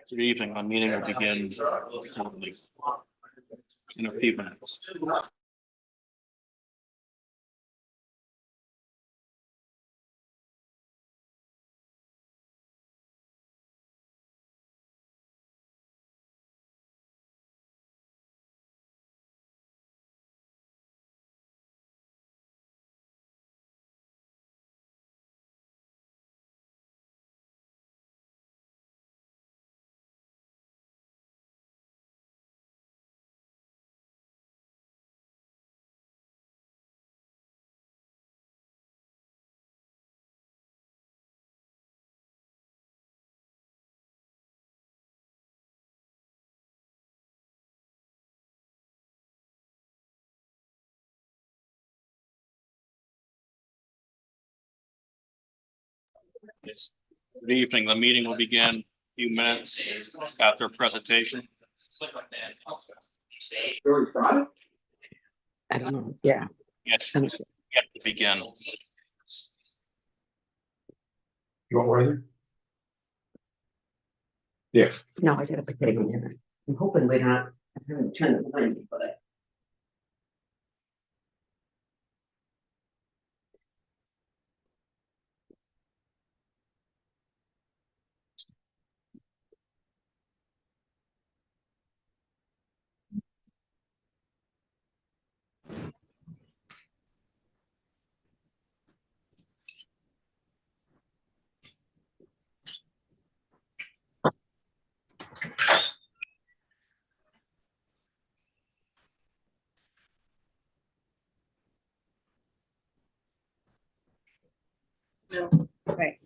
Good evening. The meeting will begin shortly, in a few minutes. Good evening. The meeting will begin in a few minutes after presentation. I don't know. Yeah. Yes, Let me see. yet to begin. You want one? Yeah. No, I got a potato in here. I'm hoping we're not, I haven't turned the blend, but no, right.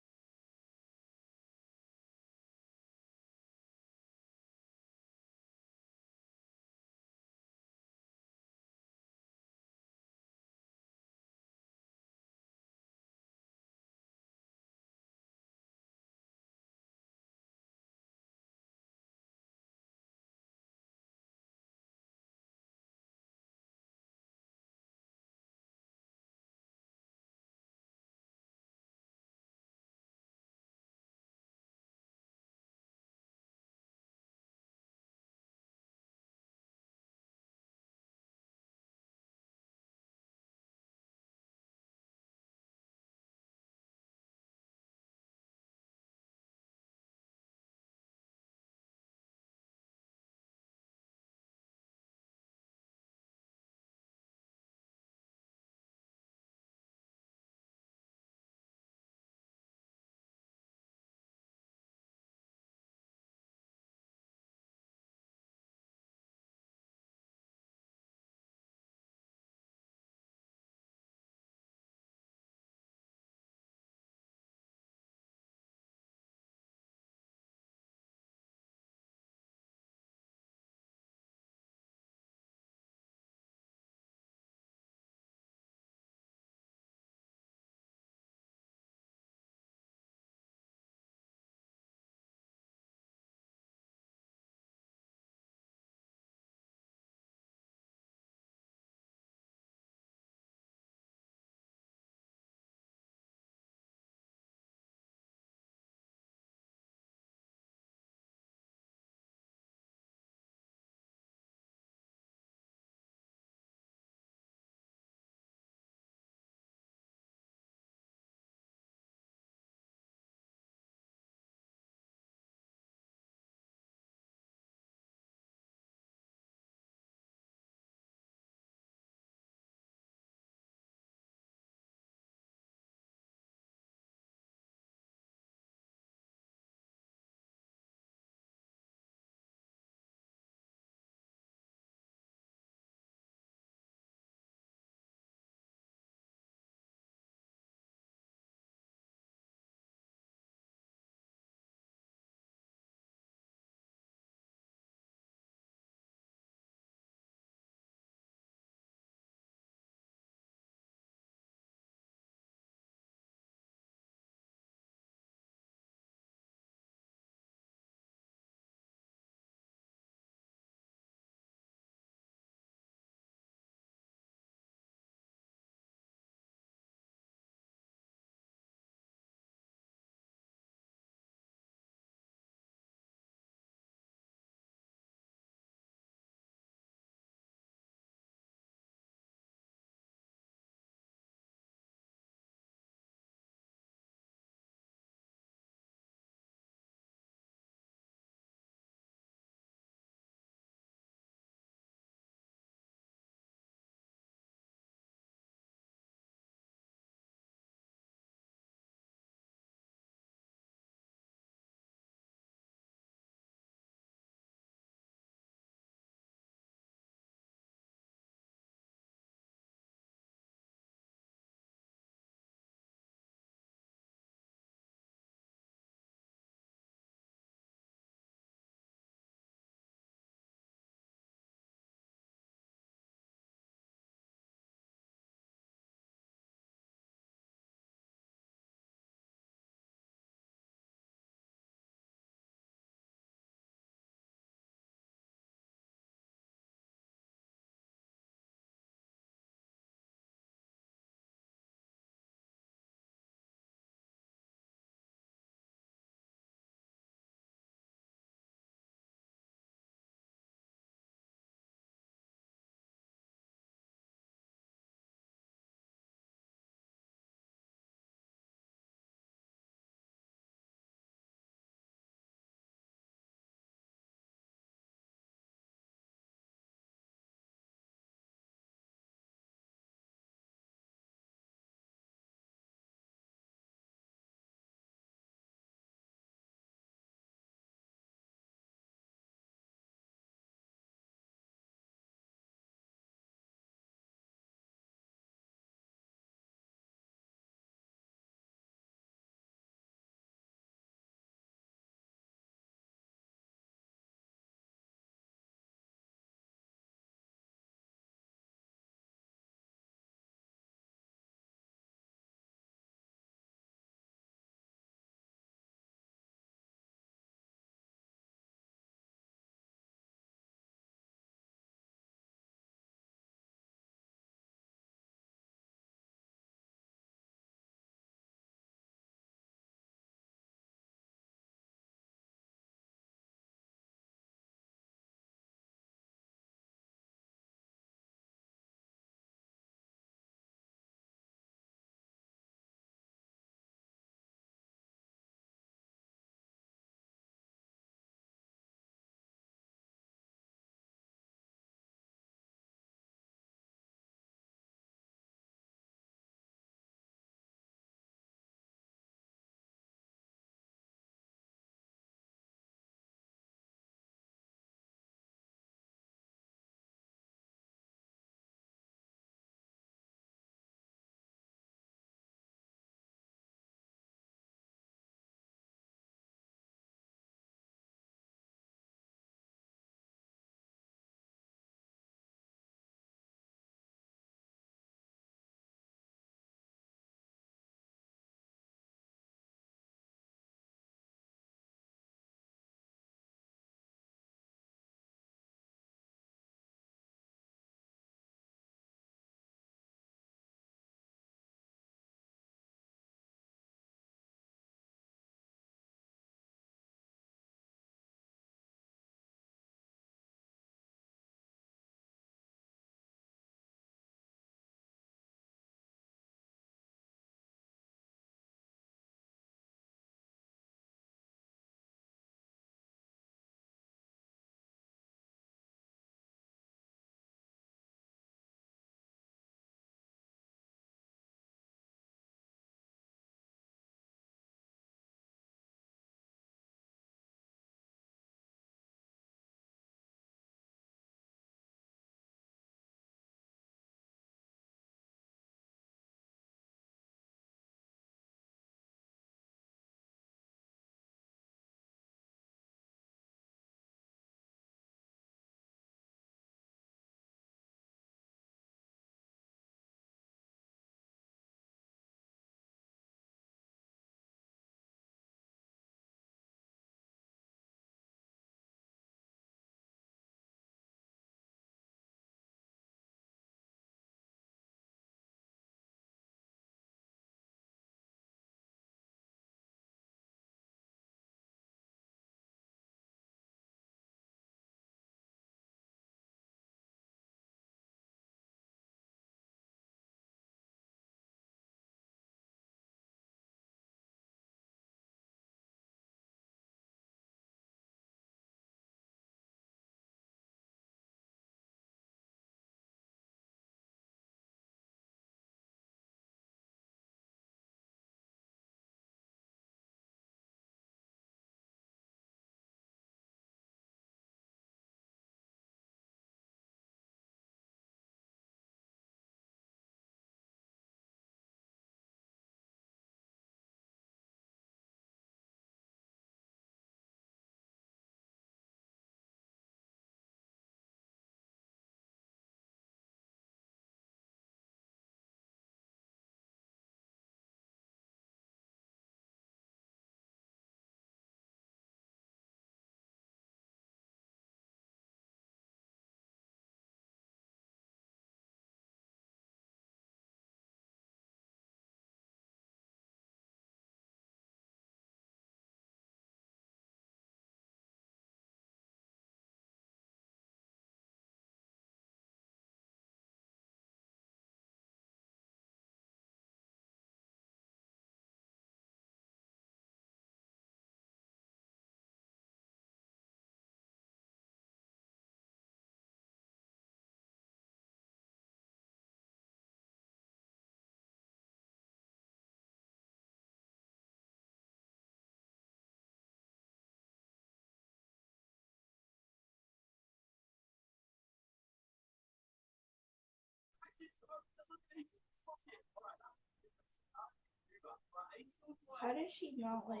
How does she not like?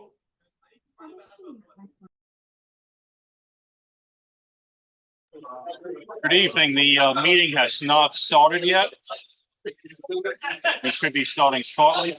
How does she not? Good evening. The meeting has not started yet. It should be starting shortly.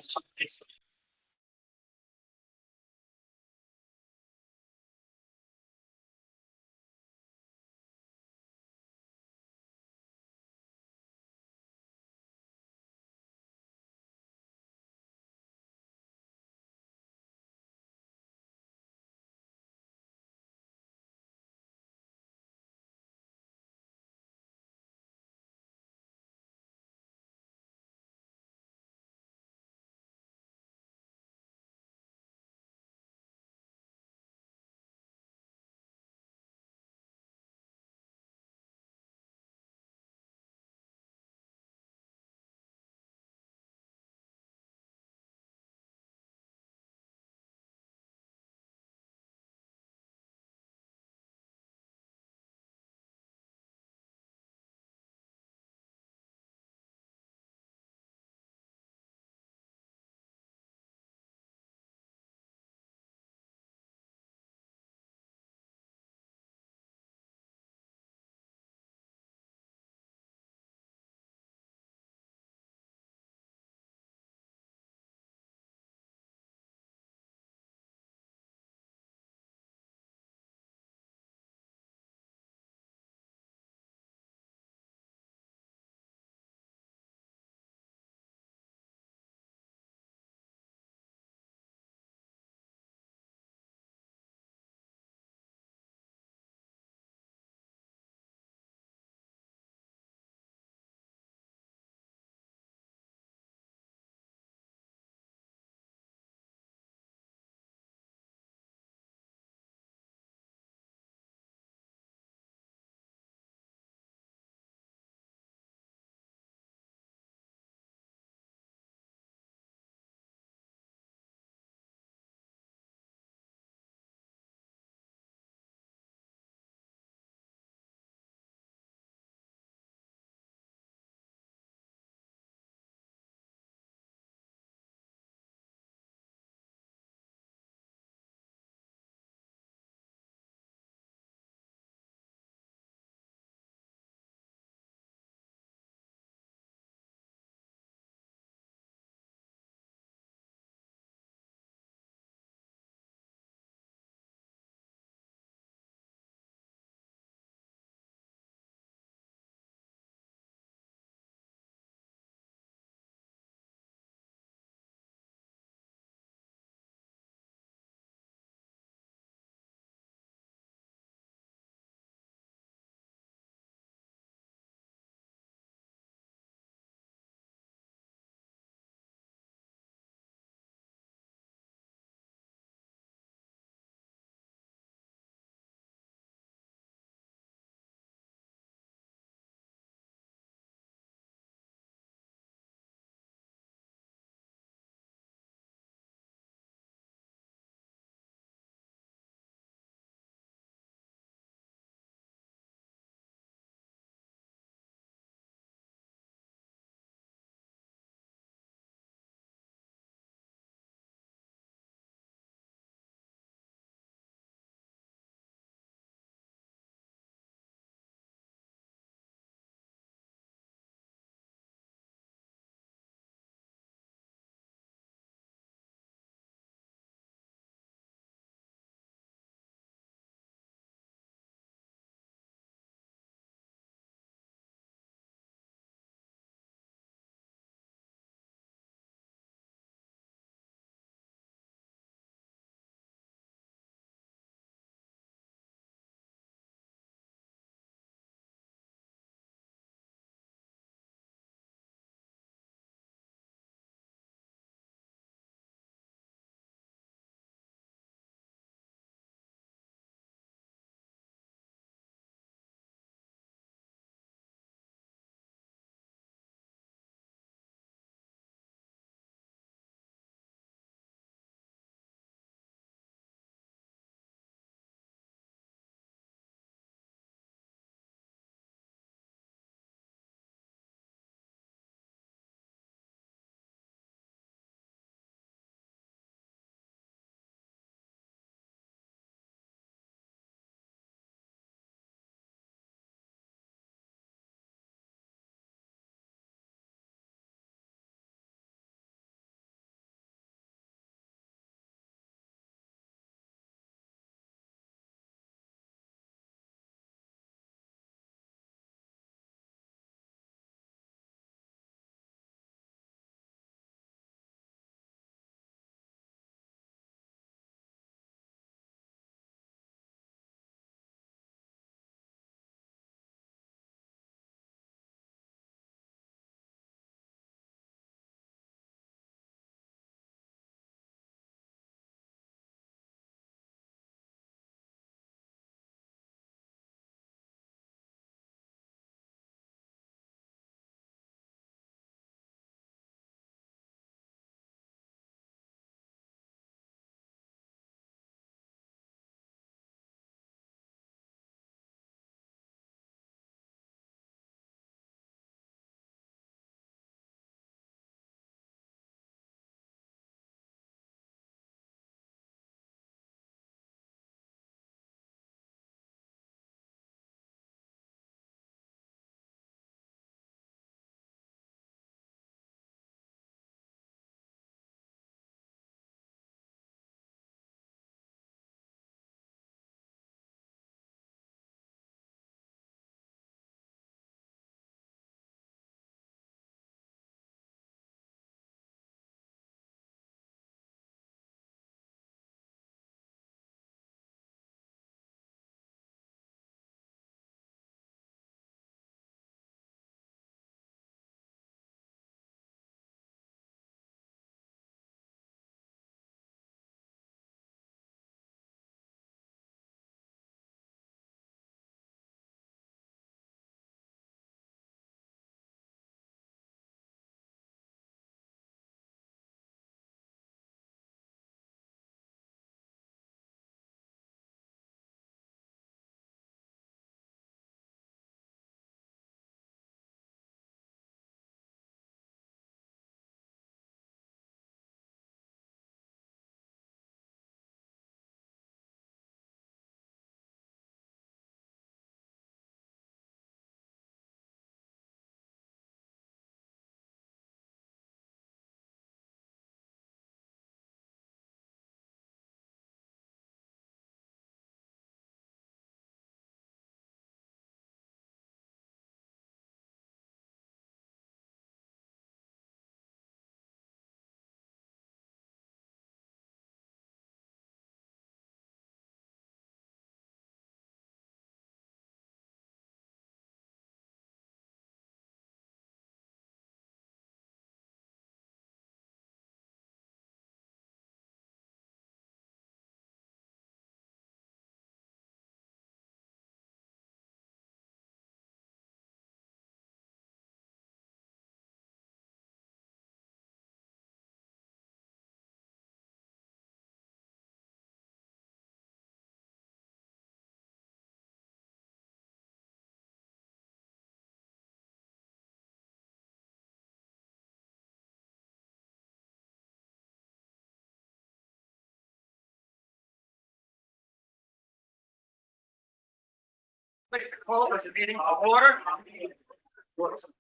call this meeting to order.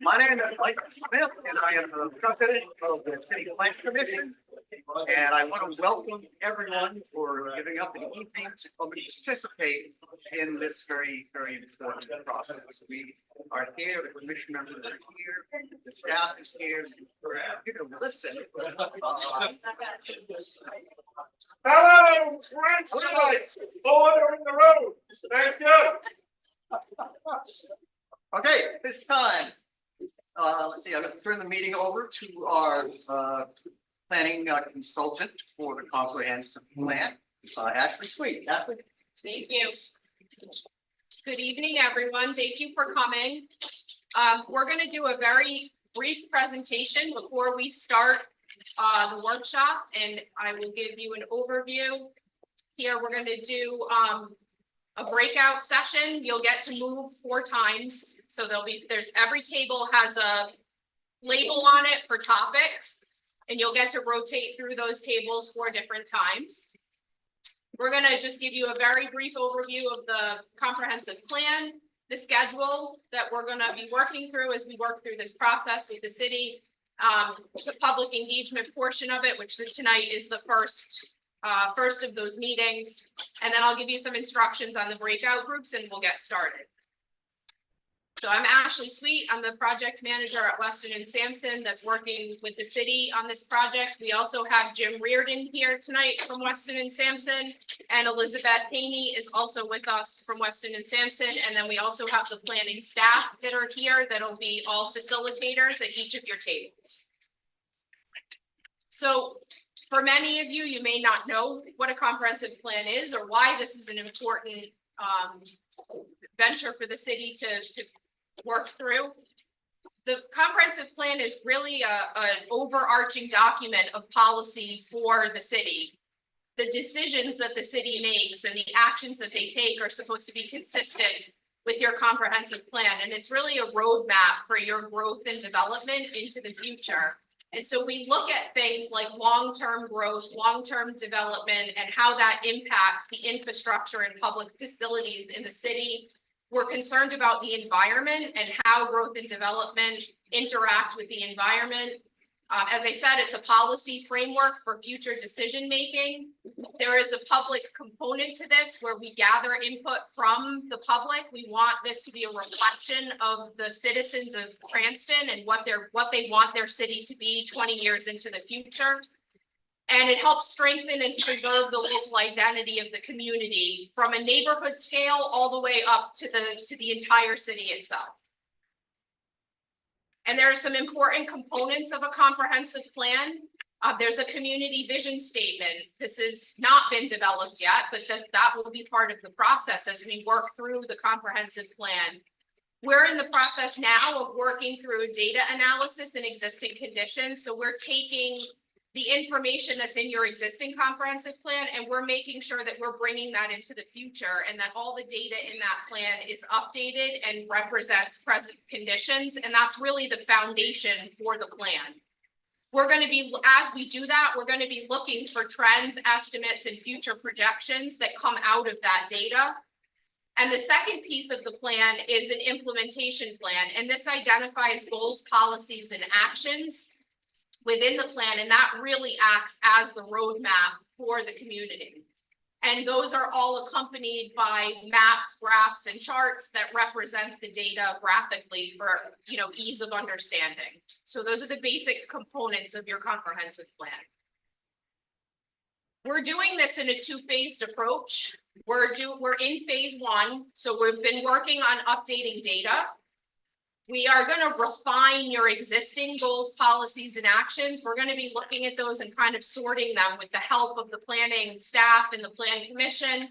My name is Mike Smith, and I am the president of the City Planning Commission. And I want to welcome everyone for giving up an evening to come and participate in this very, very important process. We are here, the commission members are here, the staff is here, we're here to listen. Hello, Cranston, order in the road. Thank you. Okay, this time, let's see, I'm going to turn the meeting over to our planning consultant for the comprehensive plan, Ashley Sweet. Ashley? Thank you. Good evening, everyone. Thank you for coming. We're going to do a very brief presentation before we start the workshop, and I will give you an overview. Here, we're going to do a breakout session. You'll get to move 4 times. So every table has a label on it for topics, and you'll get to rotate through those tables 4 different times. We're going to just give you a very brief overview of the comprehensive plan, the schedule that we're going to be working through as we work through this process with the city, the public engagement portion of it, which tonight is the first of those meetings. And then I'll give you some instructions on the breakout groups and we'll get started. So I'm Ashley Sweet. I'm the project manager at Weston and Sampson that's working with the city on this project. We also have Jim Reardon here tonight from Weston and Sampson, and Elizabeth Haney is also with us from Weston and Sampson. And then we also have the planning staff that are here that'll be all facilitators at each of your tables. So for many of you, you may not know what a comprehensive plan is or why this is an important venture for the city to work through. The comprehensive plan is really an overarching document of policy for the city. The decisions that the city makes and the actions that they take are supposed to be consistent with your comprehensive plan. And it's really a roadmap for your growth and development into the future. And so we look at things like long-term growth, long-term development, and how that impacts the infrastructure and public facilities in the city. We're concerned about the environment and how growth and development interact with the environment. As I said, it's a policy framework for future decision-making. There is a public component to this where we gather input from the public. We want this to be a reflection of the citizens of Cranston and what they want their city to be 20 years into the future. And it helps strengthen and preserve the local identity of the community from a neighborhood scale all the way up to the entire city itself. And there are some important components of a comprehensive plan. There's a community vision statement. This has not been developed yet, but that will be part of the process as we work through the comprehensive plan. We're in the process now of working through data analysis and existing conditions. So we're taking the information that's in your existing comprehensive plan, and we're making sure that we're bringing that into the future and that all the data in that plan is updated and represents present conditions. And that's really the foundation for the plan. We're going to be, as we do that, we're going to be looking for trends, estimates, and future projections that come out of that data. And the second piece of the plan is an implementation plan. And this identifies goals, policies, and actions within the plan, and that really acts as the roadmap for the community. And those are all accompanied by maps, graphs, and charts that represent the data graphically for ease of understanding. So those are the basic components of your comprehensive plan. We're doing this in a 2-phased approach. We're in phase 1, so we've been working on updating data. We are going to refine your existing goals, policies, and actions. We're going to be looking at those and kind of sorting them with the help of the planning staff and the planning commission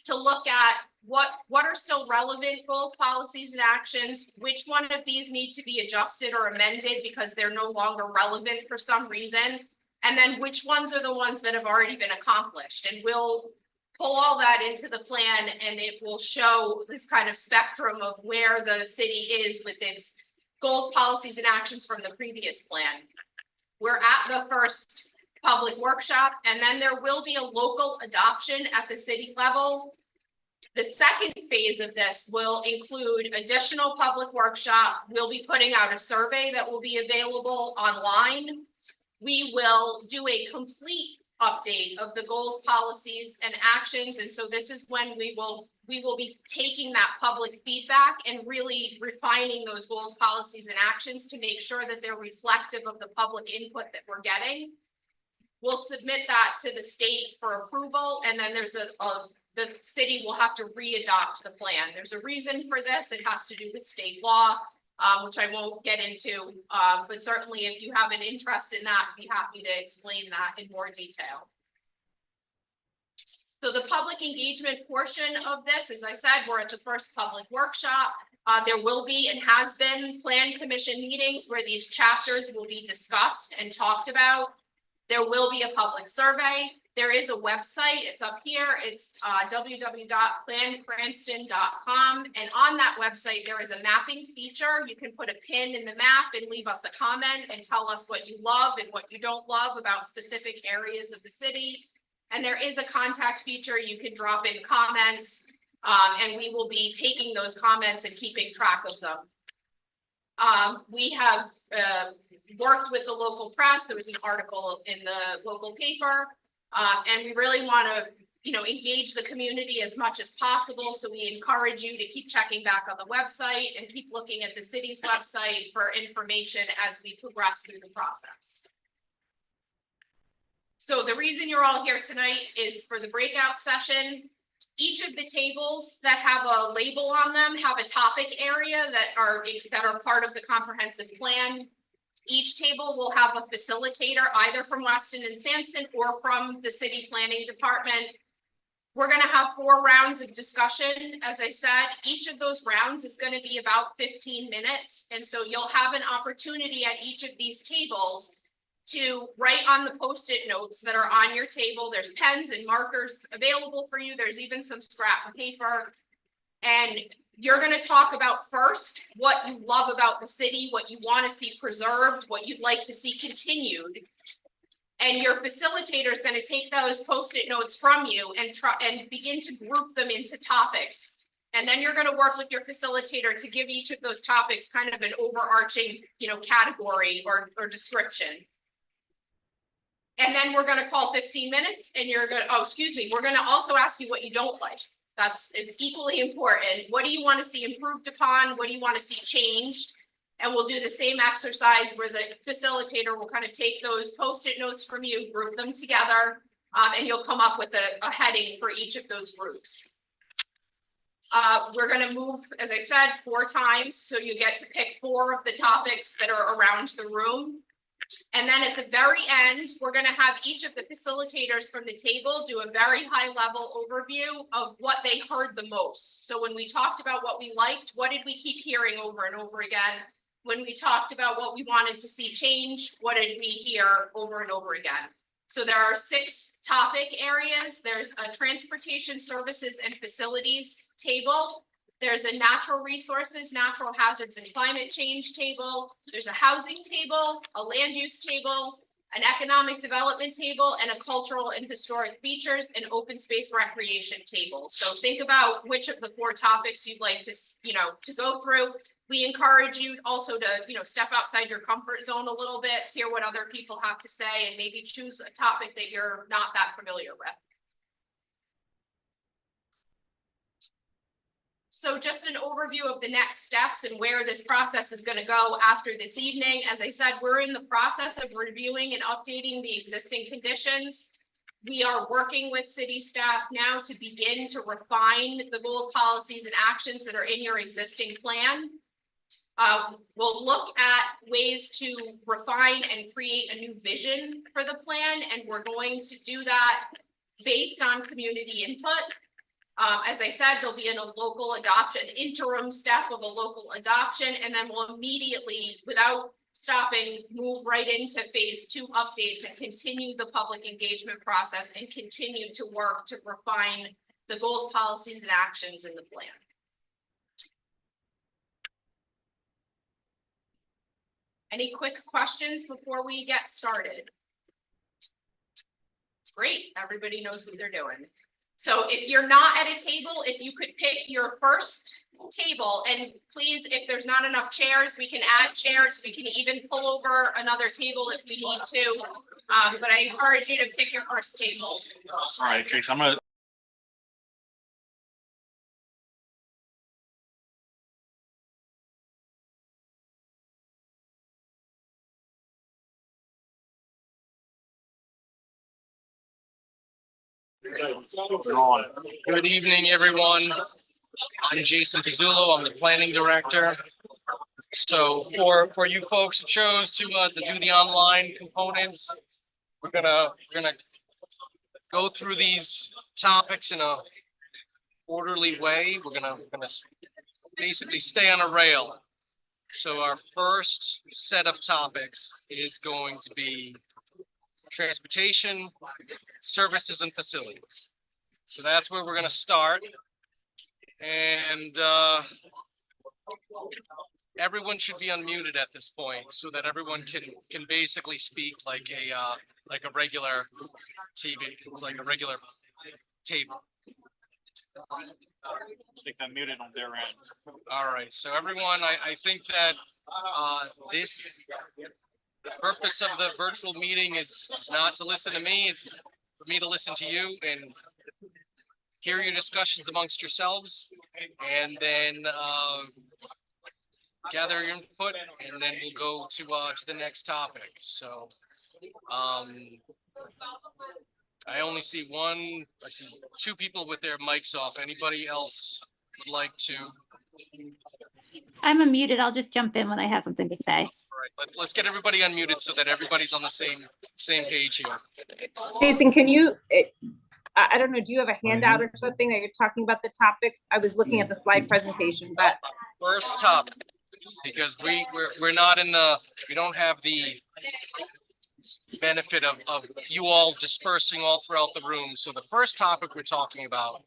to look at what are still relevant goals, policies, and actions, which one of these need to be adjusted or amended because they're no longer relevant for some reason, and then which ones are the ones that have already been accomplished. And we'll pull all that into the plan, and it will show this kind of spectrum of where the city is with its goals, policies, and actions from the previous plan. We're at the first public workshop, and then there will be a local adoption at the city level The second phase of this will include additional public workshop. We'll be putting out a survey that will be available online. We will do a complete update of the goals, policies, and actions. And so this is when we will be taking that public feedback and really refining those goals, policies, and actions to make sure that they're reflective of the public input that we're getting. We'll submit that to the state for approval, and then there's the city will have to re-adopt the plan. There's a reason for this. It has to do with state law, which I won't get into, but certainly if you have an interest in that, I'd be happy to explain that in more detail. So the public engagement portion of this, as I said, we're at the first public workshop. There will be and has been plan commission meetings where these chapters will be discussed and talked about. There will be a public survey. There is a website. It's up here. It's www.plancranston.com. And on that website, there is a mapping feature. You can put a pin in the map and leave us a comment and tell us what you love and what you don't love about specific areas of the city. And there is a contact feature. You can drop in comments, and we will be taking those comments and keeping track of them. We have worked with the local press. There was an article in the local paper, and we really want to, engage the community as much as possible. So we encourage you to keep checking back on the website and keep looking at the city's website for information as we progress through the process. So the reason you're all here tonight is for the breakout session. Each of the tables that have a label on them have a topic area that are part of the comprehensive plan. Each table will have a facilitator either from Weston and Sampson or from the city planning department. We're going to have 4 rounds of discussion. As I said, each of those rounds is going to be about 15 minutes. And so you'll have an opportunity at each of these tables to write on the Post-it notes that are on your table. There's pens and markers available for you. There's even some scrap paper. And you're going to talk about first what you love about the city, what you want to see preserved, what you'd like to see continued. And your facilitator is going to take those Post-it notes from you and begin to group them into topics. And then you're going to work with your facilitator to give each of those topics kind of an overarching, category or description. And then we're going to call 15 minutes and we're going to also ask you what you don't like. Is equally important. What do you want to see improved upon? What do you want to see changed? And we'll do the same exercise where the facilitator will kind of take those Post-it notes from you, group them together, and you'll come up with a heading for each of those groups. We're going to move, as I said, 4 times. So you get to pick 4 of the topics that are around the room. And then at the very end, we're going to have each of the facilitators from the table do a very high level overview of what they heard the most. So when we talked about what we liked, what did we keep hearing over and over again? When we talked about what we wanted to see change, what did we hear over and over again? So there are 6 topic areas. There's a transportation services and facilities table. There's a natural resources, natural hazards, and climate change table. There's a housing table, a land use table, an economic development table, and a cultural and historic features and open space recreation table. So think about which of the 4 topics you'd like to, to go through. We encourage you also to, step outside your comfort zone a little bit, hear what other people have to say, and maybe choose a topic that you're not that familiar with. So just an overview of the next steps and where this process is going to go after this evening. As I said, we're in the process of reviewing and updating the existing conditions. We are working with city staff now to begin to refine the goals, policies, and actions that are in your existing plan. We'll look at ways to refine and create a new vision for the plan, and we're going to do that based on community input. As I said, there'll be a local adoption, interim step of a local adoption, and then we'll immediately, without stopping, move right into phase 2 updates and continue the public engagement process and continue to work to refine the goals, policies, and actions in the plan. Any quick questions before we get started? It's great. Everybody knows what they're doing. So if you're not at a table, if you could pick your first table, and please, if there's not enough chairs, we can add chairs. We can even pull over another table if we need to. But I encourage you to pick your first table. All right, Trace, I'm gonna. Good evening, everyone. I'm Jason Pizzullo. I'm the planning director. So for you folks who chose to do the online components, we're gonna go through these topics in a orderly way. We're gonna basically stay on a rail. So our first set of topics is going to be transportation, services, and facilities. So that's where we're gonna start. And everyone should be unmuted at this point so that everyone can basically speak like a regular TV, like a regular table. I think I'm muted on their end. All right, so everyone, I think that the purpose of the virtual meeting is not to listen to me, it's for me to listen to you and hear your discussions amongst yourselves, and then gather your input, and then we'll go to the next topic. So I only see I see two people with their mics off. Anybody else would like to? I'm unmuted. I'll just jump in when I have something to say. All right, let's get everybody unmuted so that everybody's on the same page here. Jason, can you, I don't know, do you have a handout or something that you're talking about the topics? I was looking at the slide presentation, but. First topic, because we're not we don't have the benefit of you all dispersing all throughout the room. So the first topic we're talking about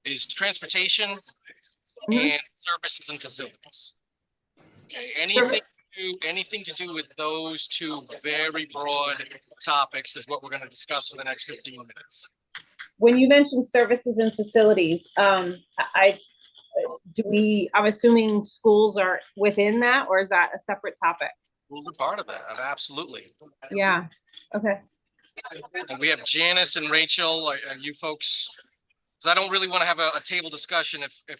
is transportation and services and facilities. Okay, anything to do with those two very broad topics is what we're going to discuss for the next 15 minutes. When you mentioned services and facilities, I'm assuming schools are within that, or is that a separate topic? Schools are part of that, absolutely. Yeah, okay. And we have Janice and Rachel, are you folks, because I don't really want to have a table discussion if a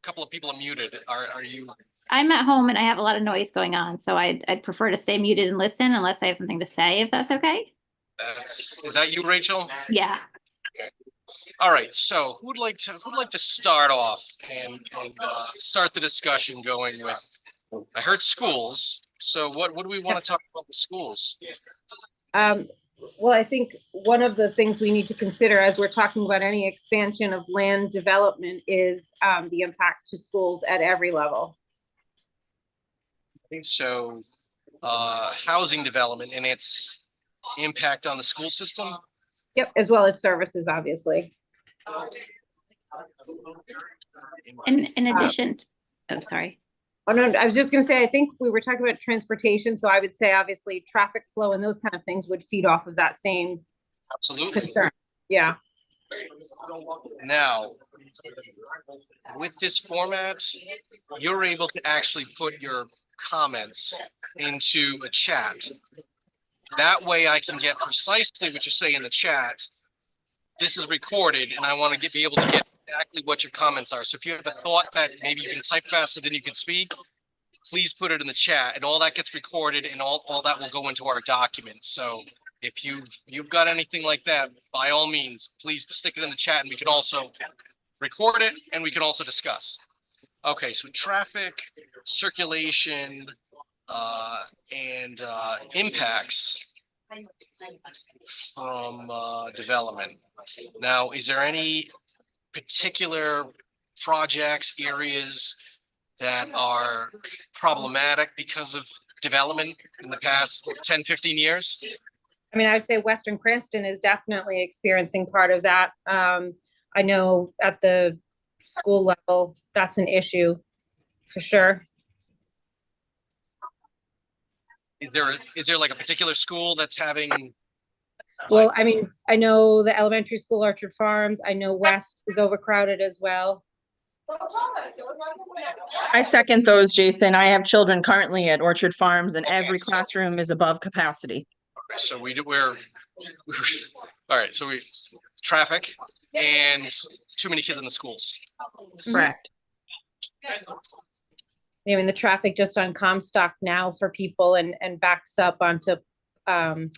couple of people are muted. Are you? I'm at home and I have a lot of noise going on, so I'd prefer to stay muted and listen unless I have something to say, if that's okay. Is that you, Rachel? Yeah. Okay. All right. So who'd like to start off and start the discussion going with? I heard schools. So what do we want to talk about with schools? Well, I think one of the things we need to consider as we're talking about any expansion of land development is the impact to schools at every level. So housing development and its impact on the school system. Yep, as well as services, obviously. In addition, oh, sorry. Oh, no, I was just going to say, I think we were talking about transportation. So I would say, obviously, traffic flow and those kind of things would feed off of that same concern. Yeah. Now, with this format, you're able to actually put your comments into a chat. That way I can get precisely what you say in the chat. This is recorded and I want to be able to get exactly what your comments are. So if you have a thought that maybe you can type faster than you can speak, please put it in the chat, and all that gets recorded and all that will go into our document. So if you've got anything like that, by all means, please stick it in the chat, and we can also record it and we can also discuss. Okay, so traffic, circulation, and impacts from development. Now, is there any particular projects, areas that are problematic because of development in the past 10, 15 years? I mean, I would say Western Cranston is definitely experiencing part of that. I know at the school level, that's an issue for sure. Is there like a particular school that's having Well, I mean, I know the elementary school, Orchard Farms, I know West is overcrowded as well. I second those, Jason. I have children currently at Orchard Farms and every classroom is above capacity. So we're, all right, so traffic and too many kids in the schools. Correct. I mean, the traffic just on Comstock now for people and backs up onto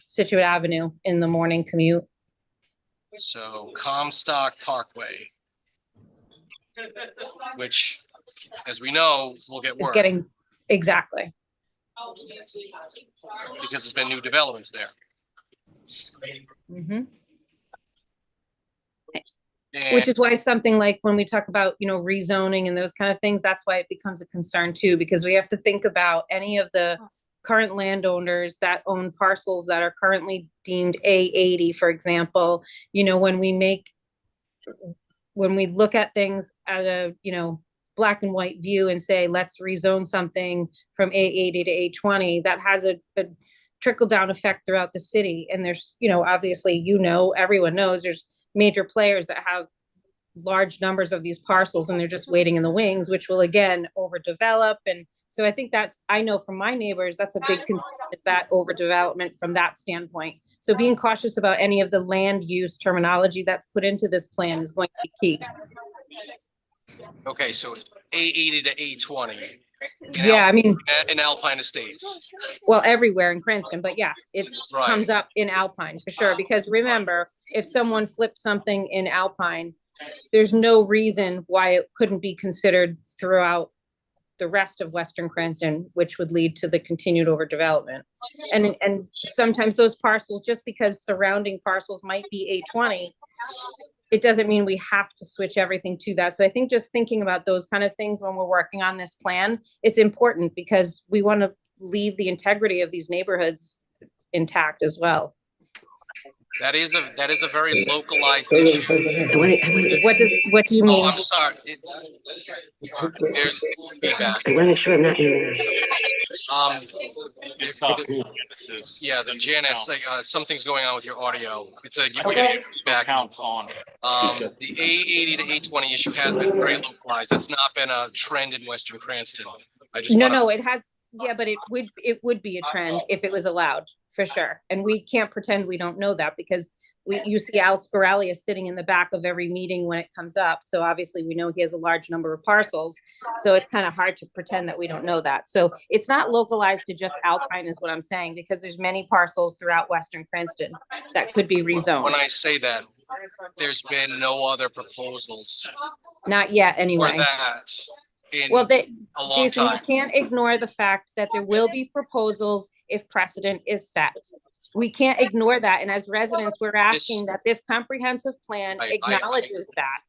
Situate Avenue in the morning commute. So Comstock Parkway, which, as we know, will get It's worse getting, exactly. because there's been new developments there. Mhm. And Which is why something like when we talk about, you know, rezoning and those kind of things, that's why it becomes a concern too, because we have to think about any of the current landowners that own parcels that are currently deemed A80, for example. You know, when we look at things at a, you know, black and white view and say, let's rezone something from A80 to A20, that has a trickle down effect throughout the city. And there's, you know, obviously, you know, everyone knows there's major players that have large numbers of these parcels and they're just waiting in the wings, which will again overdevelop. And so I think that's, I know from my neighbors, that's a big concern, is that overdevelopment from that standpoint. So being cautious about any of the land use terminology that's put into this plan is going to be key. okay, so A80 to A20. Yeah, I mean, In Alpine Estates. well, everywhere in Cranston, but yes, it Right. comes up in Alpine for sure. Because remember, if someone flips something in Alpine, there's no reason why it couldn't be considered throughout the rest of Western Cranston, which would lead to the continued overdevelopment. And sometimes those parcels, just because surrounding parcels might be A20, it doesn't mean we have to switch everything to that. So I think just thinking about those kind of things when we're working on this plan, it's important because we want to leave the integrity of these neighborhoods intact as well. That is a very localized issue. What do you Oh, mean? I'm sorry. There's feedback. I want to make sure I'm not in there. Yeah, the Janice, like, something's going on with your audio. It's a, we're Okay. getting feedback. Counts on. The A80 to A20 issue has been very localized. That's not been a trend in Western Cranston. I just No, it has, yeah, but it would be a trend if it was allowed, for sure. And we can't pretend we don't know that because you see Al Spiralia sitting in the back of every meeting when it comes up. So obviously we know he has a large number of parcels. So it's kind of hard to pretend that we don't know that. So it's not localized to just Alpine is what I'm saying, because there's many parcels throughout Western Cranston that could be rezoned. When I say that, there's been no other proposals Not yet, for anyway. that in Well, a long Jason, you time. can't ignore the fact that there will be proposals if precedent is set. We can't ignore that. And as residents, we're asking that this comprehensive plan I- acknowledges that.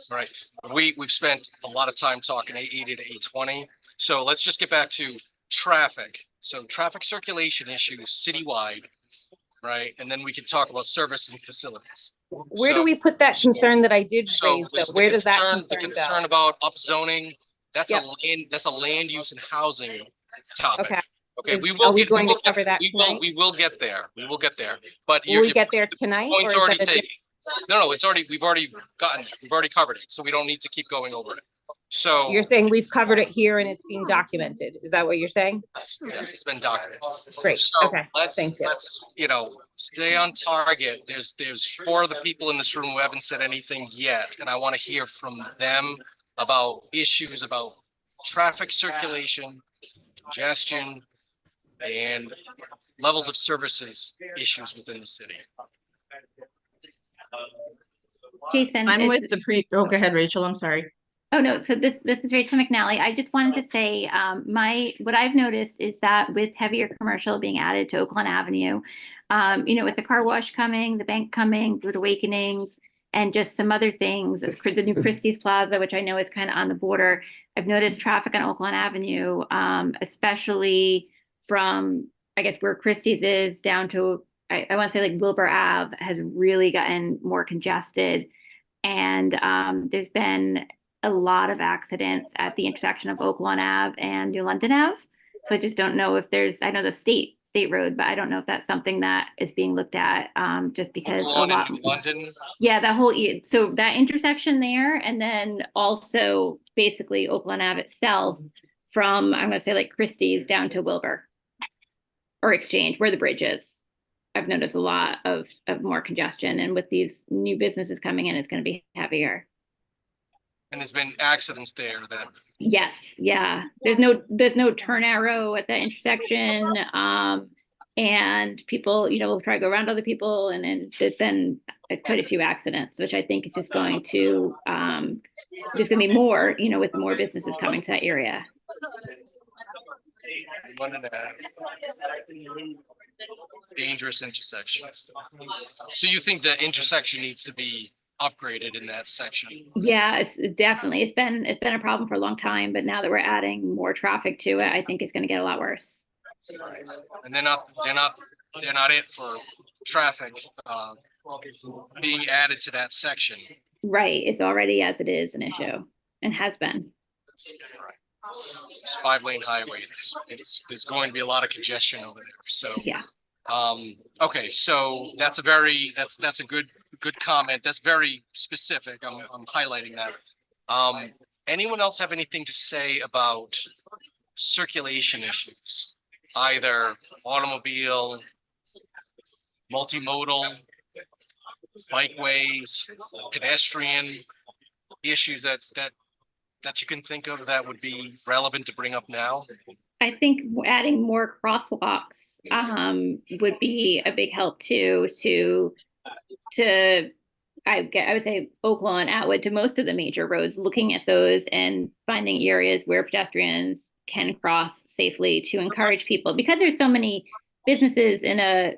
Right. We've spent a lot of time talking A80 to A20. So let's just get back to traffic. So traffic circulation issues citywide, right? And then we can talk about service and facilities. Where do we put that concern that I did So raise? this- Though? Where does that the concern concern go? about upzoning, that's Yep. that's a land use and housing topic. Okay. Okay, Is- we are will we get, going we to will cover get, that we will, tonight? we will get there. We will get there. But Will we get there tonight? Or point's is already that a taken. No, it's already, we've already covered it. So we don't need to keep going over it. So You're saying we've covered it here and it's being documented. Is that what you're saying? yes, it's been documented. Great. So Okay. let's, Thank you. stay on target. There's 4 of the people in this room who haven't said anything yet, and I want to hear from them about issues about traffic circulation, congestion, and levels of services issues within the city. Jason. I'm is- with the go ahead, Rachel. I'm sorry. Oh, no, so this is Rachel McNally. I just wanted to say, what I've noticed is that with heavier commercial being added to Oakland Avenue, with the car wash coming, the bank coming, Good Awakenings, and just some other things, the new Christie's Plaza, which I know is kind of on the border. I've noticed traffic on Oakland Avenue, especially from, I guess, where Christie's is down to, I want to say like Wilbur Ave has really gotten more congested. And there's been a lot of accidents at the intersection of Oakland Ave and New London Ave. So I just don't know if I know the state state road, but I don't know if that's something that is being looked at, just because a Lawn lot. in London, Yeah, that whole, so that intersection there, and then also basically Oakland Ave itself from, I'm gonna say like Christie's down to Wilbur or Exchange, where the bridge is. I've noticed a lot of more congestion, and with these new businesses coming in, it's gonna be heavier. and there's been accidents there that, Yes, yeah. There's no turn arrow at that intersection. And people, will try to go around other people, and then there's been quite a few accidents, which I think is just going to, there's gonna be more, with more businesses coming to that area. London Ave, dangerous intersection. So you think the intersection needs to be upgraded in that section? Yeah, it's definitely, it's been a problem for a long time, but now that we're adding more traffic to it, I think it's gonna get a lot worse. And they're not it for traffic, being added to that section. Right, it's already as it is an issue and has been. It's 5-lane highway. There's going to be a lot of congestion over there. So, Yeah. Okay, so that's a good comment. That's very specific. I'm highlighting that. Anyone else have anything to say about circulation issues? Either automobile, multimodal, bikeways, pedestrian issues that you can think of that would be relevant to bring up now? I think adding more crosswalks would be a big help too, I would say Oakland and Atwood, to most of the major roads, looking at those and finding areas where pedestrians can cross safely to encourage people, because there's so many businesses in a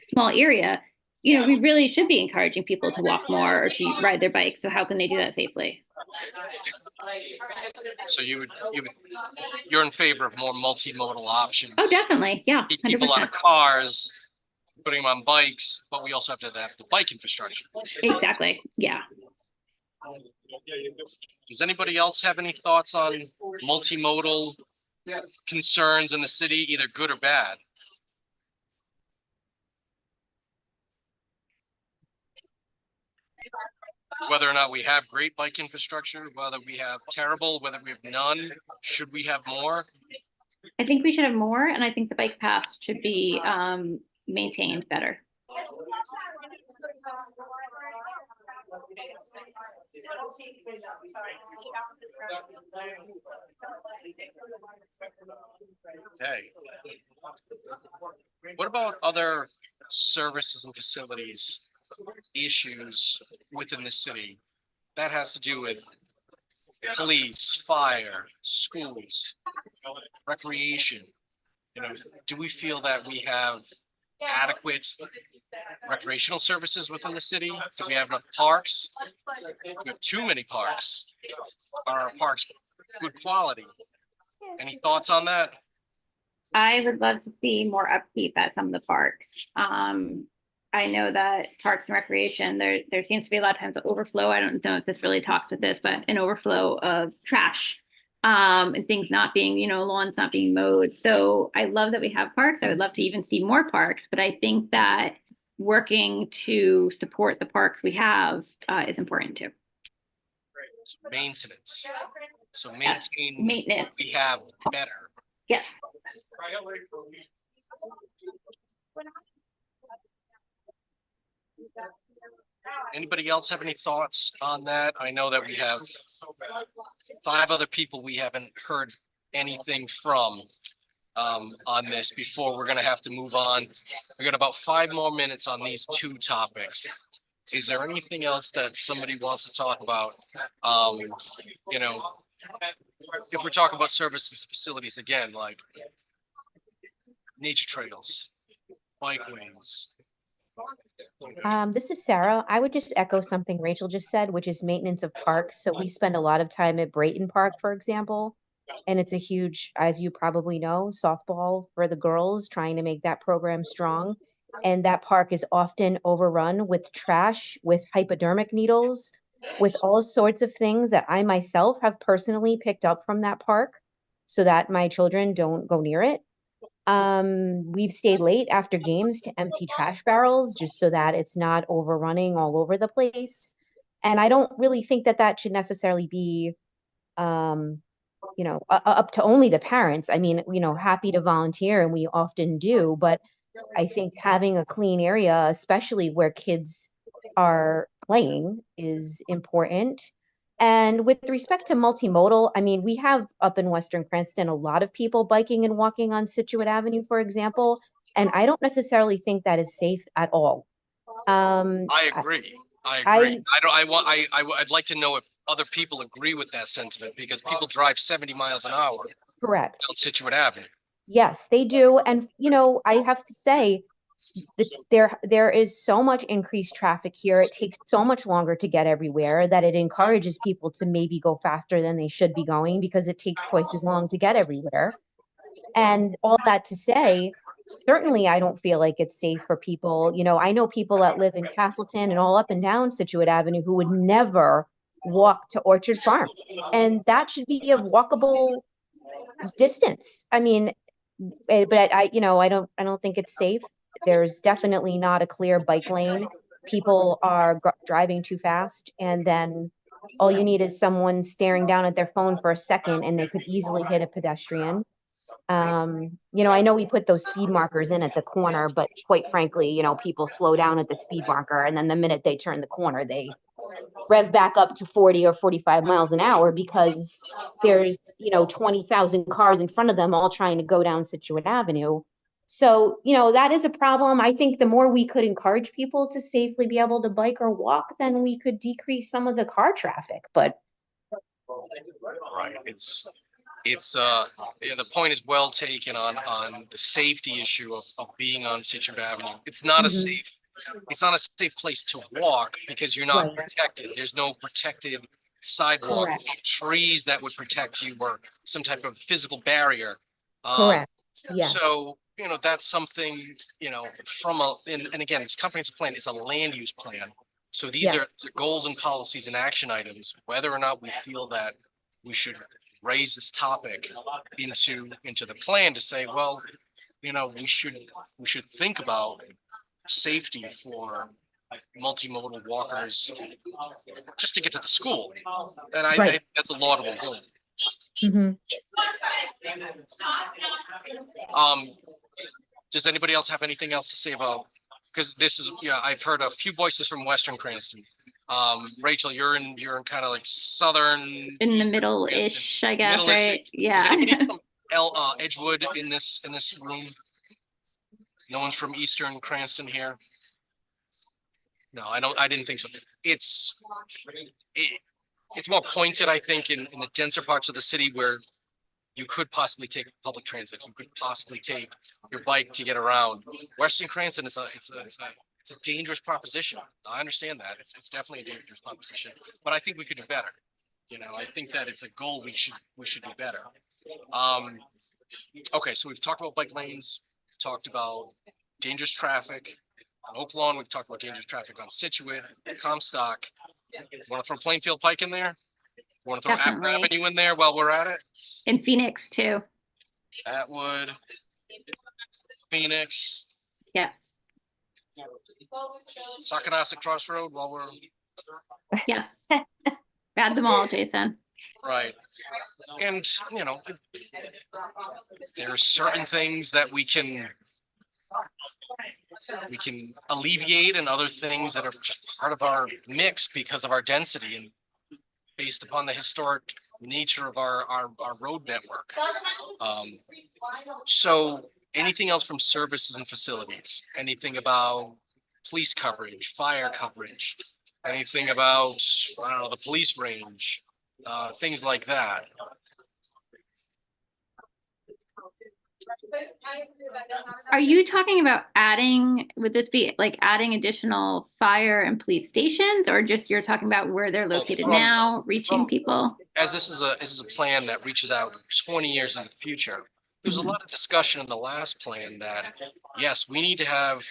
small area. We really should be encouraging people to walk more or to ride their bikes. So how can they do that safely? So you're in favor of more multimodal options? Oh, definitely. Yeah. Keep people out of cars, putting them on bikes, but we also have to have the bike infrastructure. Exactly. Yeah. Does anybody else have any thoughts on multimodal concerns in the city, either good or bad? Whether or not we have great bike infrastructure, whether we have terrible, whether we have none, should we have more? I think we should have more, and I think the bike paths should be maintained better. Okay. What about other services and facilities issues within the city? That has to do with police, fire, schools, recreation. Do we feel that we have adequate recreational services within the city? Do we have enough parks? Do we have too many parks? Are our parks good quality? Any thoughts on that? I would love to see more upkeep at some of the parks. I know that Parks and Recreation, there seems to be a lot of times an overflow. I don't know if this really talks with this, but an overflow of trash, and things not being, lawns not being mowed. So I love that we have parks. I would love to even see more parks, but I think that working to support the parks we have is important too. So maintenance. So maintain maintenance. What we have better. Yes. Anybody else have any thoughts on that? I know that we have 5 other people we haven't heard anything from on this before. We're going to have to move on. We got about 5 more minutes on these 2 topics. Is there anything else that somebody wants to talk about? If we're talking about services, facilities again, like nature trails, bikeways. This is Sarah. I would just echo something Rachel just said, which is maintenance of parks. So we spend a lot of time at Brayton Park, for example, and it's a huge, as you probably know, softball for the girls, trying to make that program strong. And that park is often overrun with trash, with hypodermic needles, with all sorts of things that I myself have personally picked up from that park so that my children don't go near it. We've stayed late after games to empty trash barrels just so that it's not overrunning all over the place. And I don't really think that that should necessarily be, up to only the parents. I mean, happy to volunteer and we often do, but I think having a clean area, especially where kids are playing, is important. And with respect to multimodal, I mean, we have up in Western Cranston a lot of people biking and walking on Situate Avenue, for example, and I don't necessarily think that is safe at all. I agree. I agree. I'd like to know if other people agree with that sentiment, because people drive 70 miles an hour Correct. down Situate Avenue. Yes, they do. And, I have to say that there is so much increased traffic here. It takes so much longer to get everywhere that it encourages people to maybe go faster than they should be going because it takes twice as long to get everywhere. And all that to say, certainly I don't feel like it's safe for people. I know people that live in Castleton and all up and down Situate Avenue who would never walk to Orchard Farms. And that should be a walkable distance. I mean, but I don't think it's safe. There's definitely not a clear bike lane. People are driving too fast, and then all you need is someone staring down at their phone for a second and they could easily hit a pedestrian. I know we put those speed markers in at the corner, but quite frankly, people slow down at the speed marker, and then the minute they turn the corner, they rev back up to 40 or 45 miles an hour because there's 20,000 cars in front of them all trying to go down Situate Avenue. So that is a problem. I think the more we could encourage people to safely be able to bike or walk, then we could decrease some of the car traffic. But Right. The point is well taken on the safety issue of being on Situate Avenue. It's not a safe place to walk because you're not Right. protected. There's no protected sidewalk, Correct. trees that would protect you, or some type of physical barrier. Correct. Yes. So, that's something, and again, this comprehensive plan is a land use plan. So these Yes. are the goals and policies and action items, whether or not we feel that we should raise this topic into the plan to say, well, we should think about safety for multimodal walkers just to get to the school. And I Right. that's a laudable goal. Mhm. Does anybody else have anything else to say about, because this is, I've heard a few voices from Western Cranston. Rachel, you're in kind of like southern. In the eastern middle-ish, I guess, middle-ish. right? Is Yeah. anybody from Edgewood in this room? No one's from Eastern Cranston here? No, I didn't think so. It's more pointed, I think, in the denser parts of the city where you could possibly take public transit. You could possibly take your bike to get around. Western Cranston it's a dangerous proposition. I understand that. It's definitely a dangerous proposition, but I think we could do better. I think that it's a goal we should do better. Okay, so we've talked about bike lanes, we've talked about dangerous traffic on Oak Lawn, we've talked about dangerous traffic on Situate, Comstock. Want to throw Plainfield Pike in there? Want to throw Apple Definitely. Avenue in there while we're at it? In Phoenix too. Atwood, Phoenix, Yeah. Sacanasset Crossroad while we're Yes. Add them all, Jason. right. And, there are certain things that we can alleviate, and other things that are just part of our mix because of our density and based upon the historic nature of our road network. So anything else from services and facilities? Anything about police coverage, fire coverage? Anything about, I don't know, the police range? Things like that. Are you talking about would this be like adding additional fire and police stations, or just you're talking about where they're located now, reaching people? As this is a plan that reaches out 20 years into the future, there was a lot of discussion in the last plan that, yes, we need to have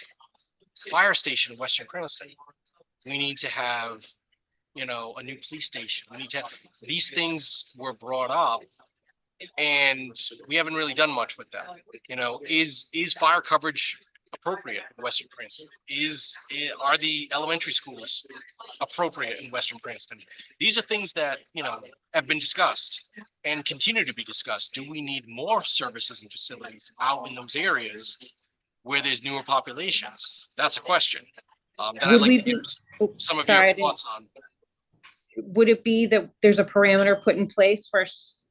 fire station in Western Cranston. We need to have, a new police station. We need to have, these things were brought up And we haven't really done much with that. You know, is fire coverage appropriate in Western Cranston? Are the elementary schools appropriate in Western Cranston? These are things that, you know, have been discussed and continue to be discussed. Do we need more services and facilities out in those areas where there's newer populations? That's a question. That I'd Would like we to be, hear some of sorry, I your didn't- thoughts on. would it be that there's a parameter put in place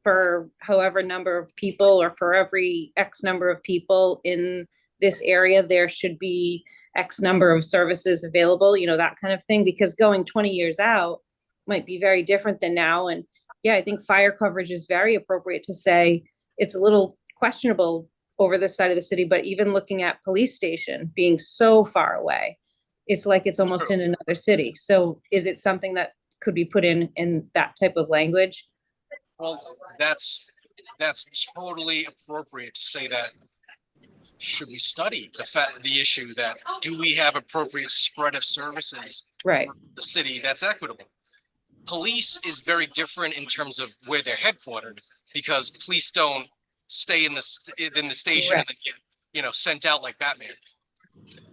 for however number of people, or for every X number of people in this area, there should be X number of services available, you know, that kind of thing? Because going 20 years out might be very different than now. And yeah, I think fire coverage is very appropriate to say. It's a little questionable over this side of the city, but even looking at police station being so far away, it's like it's almost in another city. So is it something that could be put in that type of language? Well, that's totally appropriate to say that. Should we study the issue that, do we have appropriate spread of services? Right. For the city that's equitable. Police is very different in terms of where they're headquartered, because police don't stay in the station and then get, you know, sent out like Batman.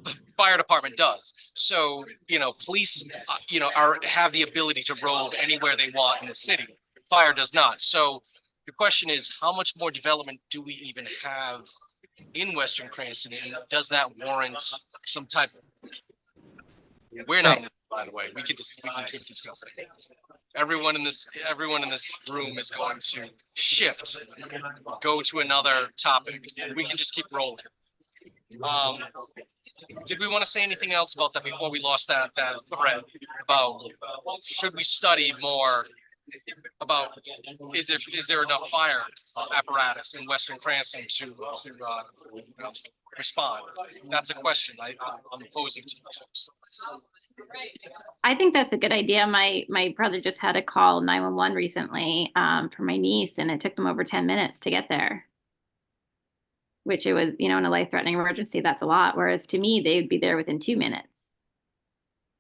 The fire department does. So, you know, police, you know, have the ability to rove anywhere they want in the city. Fire does not. So the question is, how much more development do we even have in Western Cranston? And does that warrant some type of, we're not, by the way, we can keep discussing. Everyone in this room is going to shift, go to another topic. We can just keep rolling. Did we want to say anything else about that before we lost that thread about, should we study more about, is there enough fire apparatus in Western Cranston to respond? That's a question I'm posing to you folks. I think that's a good idea. My brother just had to call 911 recently for my niece, and it took them over 10 minutes to get there. Which it was, you know, in a life-threatening emergency, that's a lot. Whereas to me, they'd be there within 2 minutes.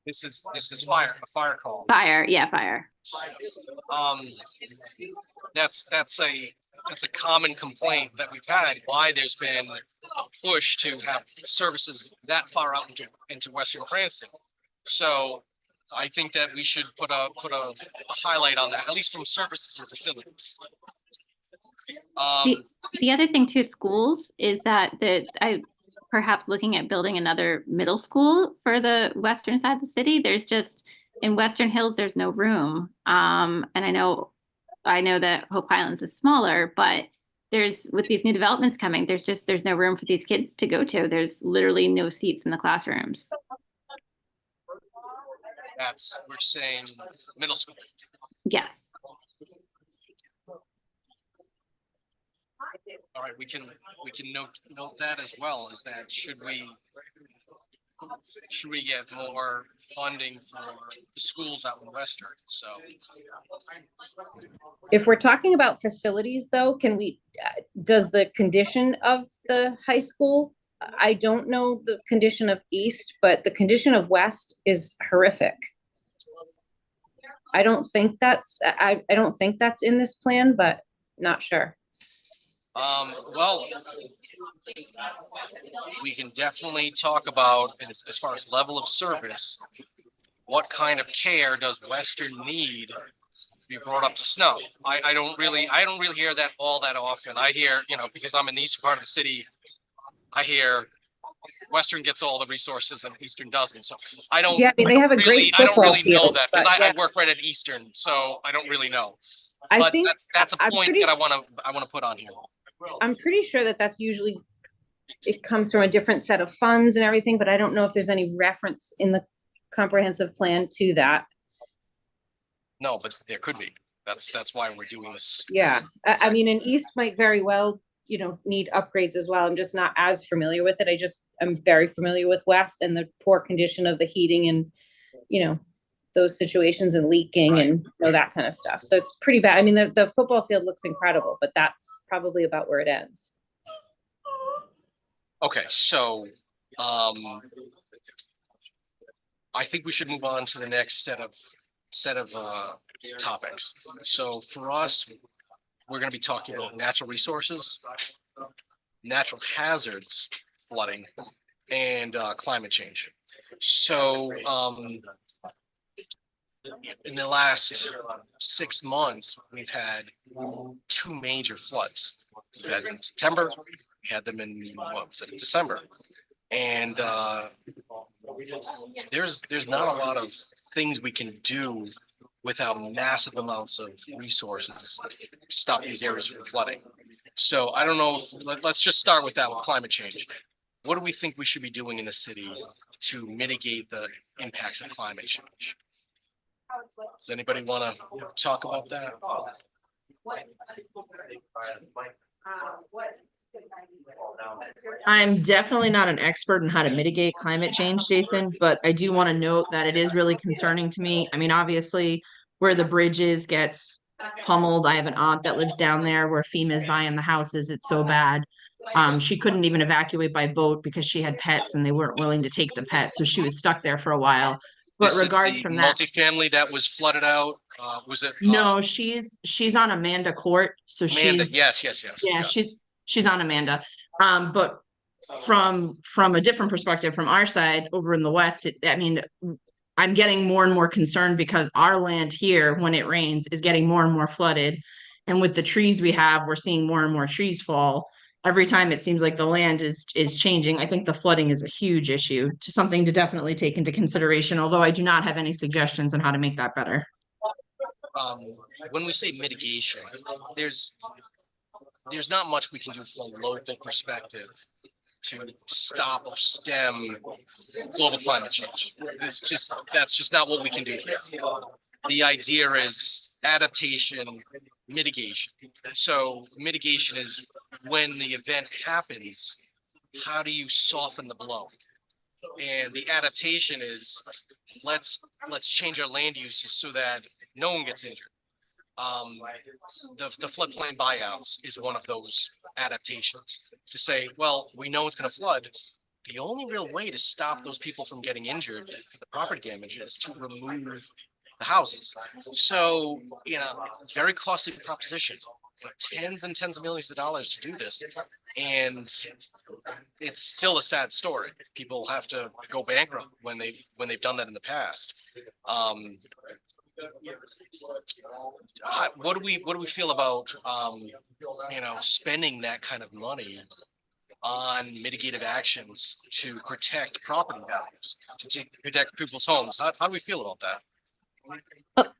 This is a fire call. Fire, yeah, fire. That's a common complaint that we've had, why there's been a push to have services that far out into Western Cranston. So I think that we should put a highlight on that, at least from services and facilities. The other thing too, schools, is that I perhaps looking at building another middle school for the western side of the city. There's just, in Western Hills, there's no room. And I know that Hope Highlands is smaller, but with these new developments coming, there's no room for these kids to go to. There's literally no seats in the classrooms. We're saying middle school. Yes. All right, we can note that as well, is that should we get more funding for the schools out in Western? So If we're talking about facilities though, can we, does the condition of the high school, I don't know the condition of East, but the condition of West is horrific. I don't think that's in this plan, but not sure. Well, we can definitely talk about, as far as level of service, what kind of care does Western need to be brought up to snuff? I don't really hear that all that often. I hear, you know, because I'm in the eastern part of the city, I hear Western gets all the resources and Eastern doesn't. So I don't. Yeah, I mean, they have a great football I don't really know field, that, because but yeah. I work right at Eastern, so I don't really know. I But think that's a point that I want to put on here. I'm pretty sure that that's usually, it comes from a different set of funds and everything, but I don't know if there's any reference in the comprehensive plan to that. No, but there could be. That's why we're doing this. Yeah, I mean, and East might very well, you know, need upgrades as well. I'm just not as familiar with it. I'm very familiar with West and the poor condition of the heating and, you know, those situations and leaking and you know, that kind of stuff. So it's pretty bad. I mean, the football field looks incredible, but that's probably about where it ends. Okay, so I think we should move on to the next set of topics. So for us, we're gonna be talking about natural resources, natural hazards, flooding, and climate change. So in the last 6 months, we've had 2 major floods. We had them in September, we had them in, what was it, December. And there's not a lot of things we can do without massive amounts of resources to stop these areas from flooding. So I don't know, let's just start with that, with climate change. What do we think we should be doing in the city to mitigate the impacts of climate change? Does anybody want to talk about that? I'm definitely not an expert in how to mitigate climate change, Jason, but I do want to note that it is really concerning to me. I mean, obviously, where the bridge is gets pummeled. I have an aunt that lives down there where FEMA's buying the houses. It's so bad. She couldn't even evacuate by boat because she had pets and they weren't willing to take the pets. So she was stuck there for a while. But This regards is the from that, multifamily that was flooded out, was it? no, she's on Amanda Court. So Amanda, she's, yes. yeah, she's on Amanda. But from a different perspective, from our side over in the West, I mean, I'm getting more and more concerned because our land here, when it rains, is getting more and more flooded. And with the trees we have, we're seeing more and more trees fall. Every time it seems like the land is changing. I think the flooding is a huge issue, to something to definitely take into consideration, although I do not have any suggestions on how to make that better. When we say mitigation, there's not much we can do from a local perspective to stop or stem global climate change. That's just not what we can do here. The idea is adaptation, mitigation. So mitigation is when the event happens, how do you soften the blow? And the adaptation is let's change our land uses so that no one gets injured. The floodplain buyouts is one of those adaptations to say, well, we know it's going to flood. The only real way to stop those people from getting injured for the property damage is to remove the houses. So, very costly proposition, tens and tens of millions of dollars to do this. And it's still a sad story. People have to go bankrupt when they've done that in the past. What do we feel about spending that kind of money on mitigative actions to protect property values, to protect people's homes? How do we feel about that?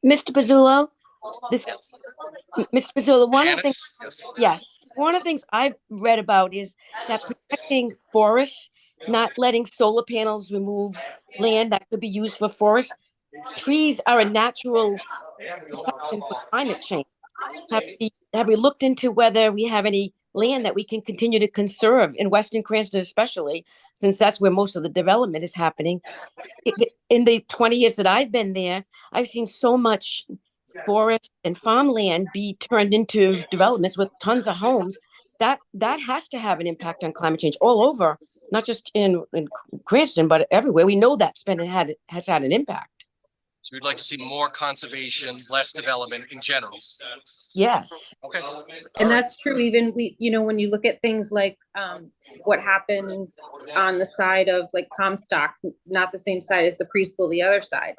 Mr. Pizzullo, Mr. Pizzullo, one of the Janice? things, Yes. yes, one of the things I've read about is that protecting forests, not letting solar panels remove land that could be used for forests. Trees are a natural protection for climate change. Have we looked into whether we have any land that we can continue to conserve in Western Cranston, especially since that's where most of the development is happening? In the 20 years that I've been there, I've seen so much forest and farmland be turned into developments with tons of homes. That has to have an impact on climate change all over, not just in Cranston, but everywhere. We know that spending has had an impact. So we'd like to see more conservation, less development in general. Yes. Okay. And that's true. Even when you look at things like what happens on the side of like Comstock, not the same side as the preschool, the other side,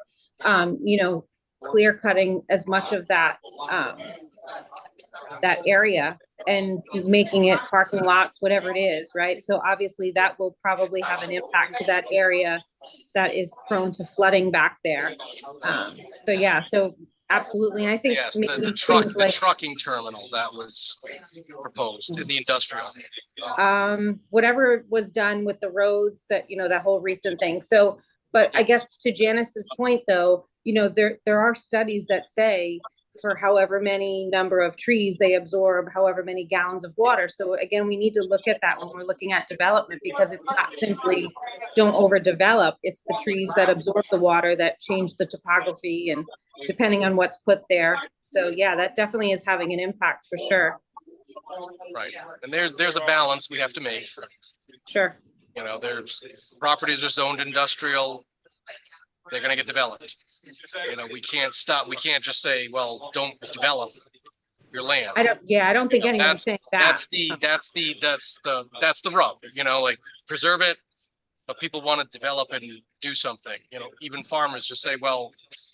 clear cutting as much of that area and making it parking lots, whatever it is, right? So obviously that will probably have an impact to that area that is prone to flooding back there. So absolutely. And I think yes, maybe the trucking terminal that was proposed in the industrial. Whatever was done with the roads, that that whole recent thing. So, but I guess to Janice's point though, there are studies that say for however many number of trees, they absorb however many gallons of water. So again, we need to look at that when we're looking at development, because it's not simply don't overdevelop. It's the trees that absorb the water that change the topography and depending on what's put there. So yeah, that definitely is having an impact for sure. Right. And there's a balance we have to make. Sure. There's properties are zoned industrial. They're going to get developed. We can't stop. We can't just say, well, don't develop. your land. I don't think anyone's saying that. That's the rub, you know, like preserve it, but people want to develop and do something, you know, even farmers just say, well,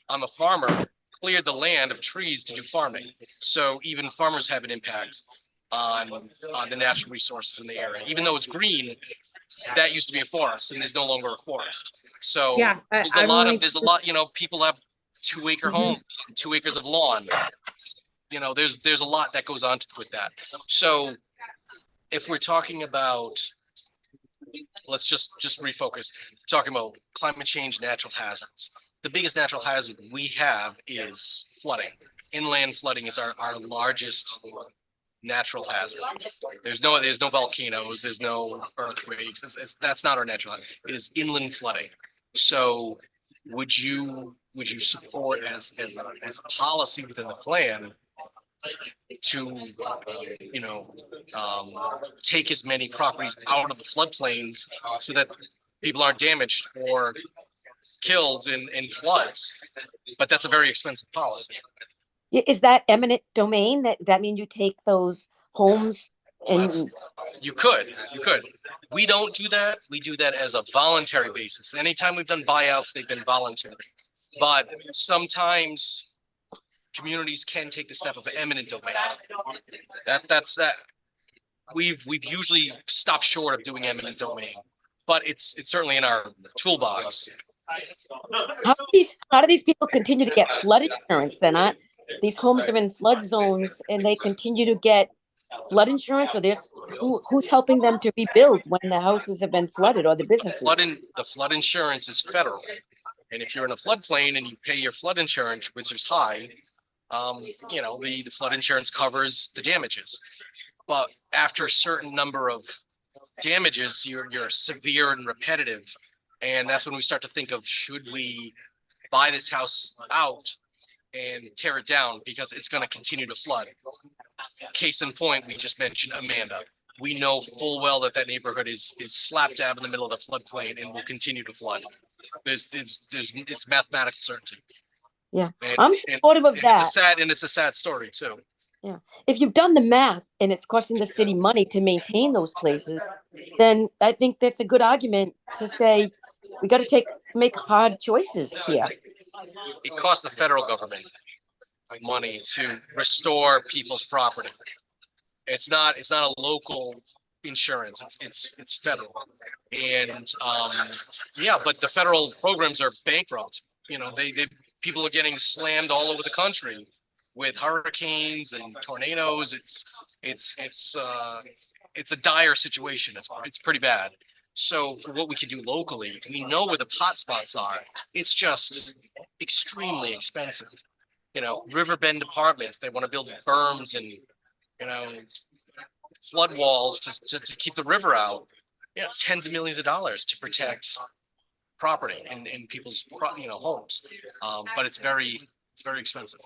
I'm a farmer, cleared the land of trees to do farming. So even farmers have an impact on the natural resources in the area. Even though it's green, that used to be a forest and there's no longer a forest. So Yeah, there's a lot, you know, people have 2-acre homes, and 2 acres of lawn. You know, there's a lot that goes on with that. So if we're talking about, let's just refocus, talking about climate change, natural hazards. The biggest natural hazard we have is flooding. Inland flooding is our largest natural hazard. There's no volcanoes, there's no earthquakes. That's not our natural hazard. It is inland flooding. So would you support as a policy within the plan to take as many properties out of the floodplains so that people aren't damaged or killed in floods? But that's a very expensive policy. Is that eminent domain? That mean you take those homes and You could. We don't do that. We do that as a voluntary basis. Anytime we've done buyouts, they've been voluntary. But sometimes communities can take the step of eminent domain. That's that. We've usually stopped short of doing eminent domain, but it's certainly in our toolbox. how do these people continue to get flood insurance then? These homes are in flood zones and they continue to get flood insurance, or who's helping them to rebuild when the houses have been flooded or the businesses? The flood insurance is federal. And if you're in a floodplain and you pay your flood insurance, which is high, the flood insurance covers the damages. But after a certain number of damages, you're severe and repetitive. And that's when we start to think of, should we buy this house out and tear it down because it's going to continue to flood? Case in point, we just mentioned Amanda. We know full well that neighborhood is slap dab in the middle of the floodplain and will continue to flood. It's mathematical certainty. Yeah, I'm supportive of that. It's a sad story too. Yeah, if you've done the math and it's costing the city money to maintain those places, then I think that's a good argument to say we got to make hard choices here. It costs the federal government money to restore people's property. It's not a local insurance. It's federal, and but the federal programs are bankrupt. You know, people are getting slammed all over the country with hurricanes and tornadoes. It's a dire situation. It's pretty bad. So for what we can do locally, we know where the hot spots are. It's just extremely expensive. You know, Riverbend Apartments, they want to build berms and, flood walls to keep the river out. Tens of millions of dollars to protect property in people's homes. But it's very expensive.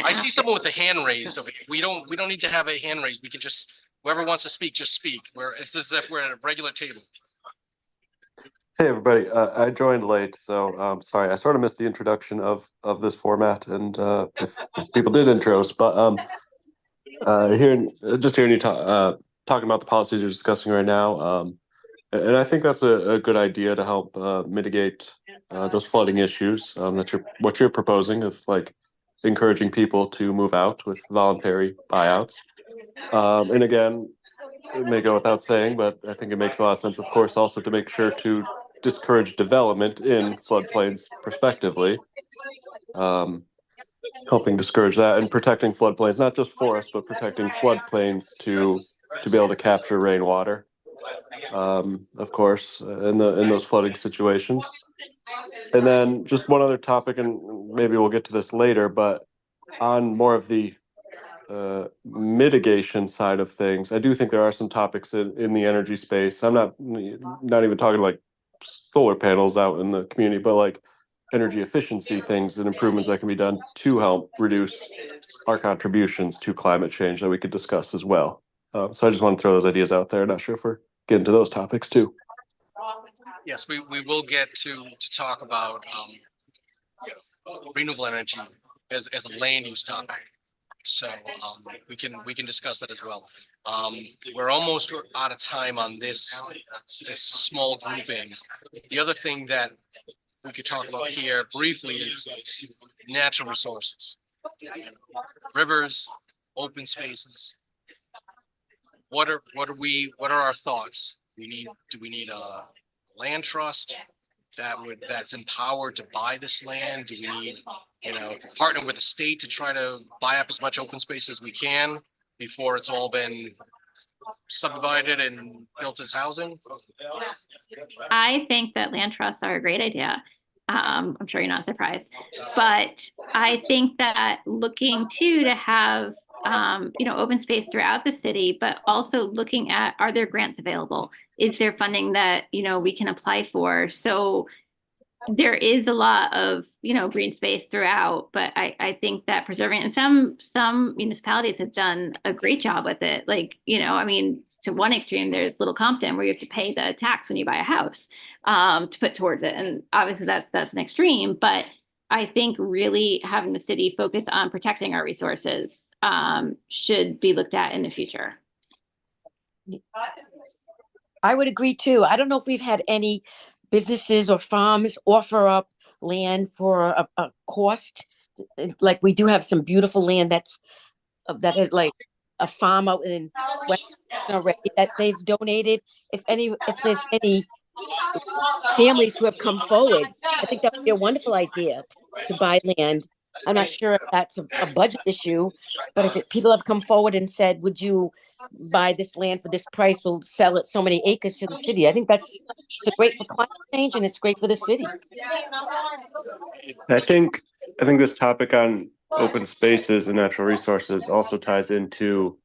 I see someone with a hand raised over here. We don't need to have a hand raised. We can just, whoever wants to speak, just speak. It's as if we're at a regular table. Hey everybody, I joined late, so sorry. I sort of missed the introduction of this format, and if people did intros, but hearing you talking about the policies you're discussing right now, and I think that's a good idea to help mitigate those flooding issues. What you're proposing of like encouraging people to move out with voluntary buyouts, and again, it may go without saying, but I think it makes a lot of sense, of course, also to make sure to discourage development in floodplains prospectively, helping discourage that and protecting floodplains, not just forests, but protecting floodplains to be able to capture rainwater, of course, in those flooding situations. And then just one other topic, and maybe we'll get to this later, but on more of the mitigation side of things, I do think there are some topics in the energy space. I'm not even talking like solar panels out in the community, but like energy efficiency things and improvements that can be done to help reduce our contributions to climate change that we could discuss as well. So I just want to throw those ideas out there. Not sure if we're getting to those topics too. Yes, we will get to talk about renewable energy as a land use topic. So we can discuss that as well. We're almost out of time on this small grouping. The other thing that we could talk about here briefly is natural resources, rivers, open spaces. What are our thoughts? Do we need a land trust that's empowered to buy this land? Do we need, to partner with the state to try to buy up as much open space as we can before it's all been subdivided and built as housing? I think that land trusts are a great idea. I'm sure you're not surprised, but I think that looking too to have open space throughout the city, but also looking at, are there grants available? Is there funding that we can apply for? So there is a lot of green space throughout, but I think that preserving, and some municipalities have done a great job with it. Like, to one extreme, there's Little Compton where you have to pay the tax when you buy a house to put towards it. And obviously that's an extreme, but I think really having the city focus on protecting our resources should be looked at in the future. I would agree too. I don't know if we've had any businesses or farms offer up land for a cost. Like we do have some beautiful land that is like a farm out in West already that they've donated. If there's any families who have come forward, I think that would be a wonderful idea to buy land. I'm not sure if that's a budget issue, but if people have come forward and said, would you buy this land for this price? We'll sell it so many acres to the city. I think it's great for climate change and it's great for the city. I think this topic on open spaces and natural resources also ties into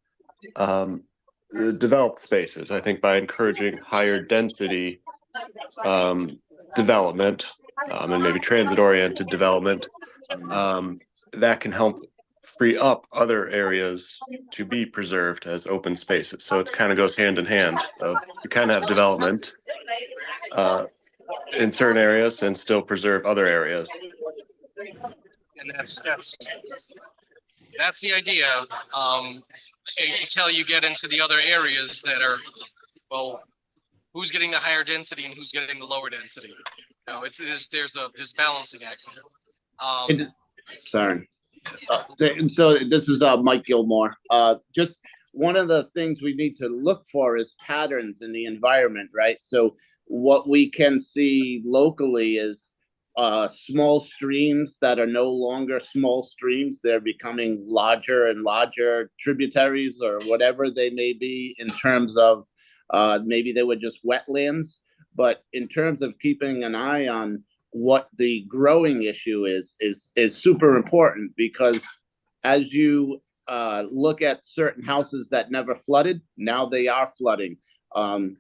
developed spaces. I think by encouraging higher density development and maybe transit-oriented development, that can help free up other areas to be preserved as open spaces. So it kind of goes hand in hand. You kind of have development in certain areas and still preserve other areas. And that's the idea. Until you get into the other areas that are, well, who's getting the higher density and who's getting the lower density? There's balancing act. Sorry. So this is Mike Gilmore. Just one of the things we need to look for is patterns in the environment, right? So what we can see locally is small streams that are no longer small streams. They're becoming larger and larger tributaries or whatever they may be in terms of maybe they were just wetlands. But in terms of keeping an eye on what the growing issue is super important, because as you look at certain houses that never flooded, now they are flooding. And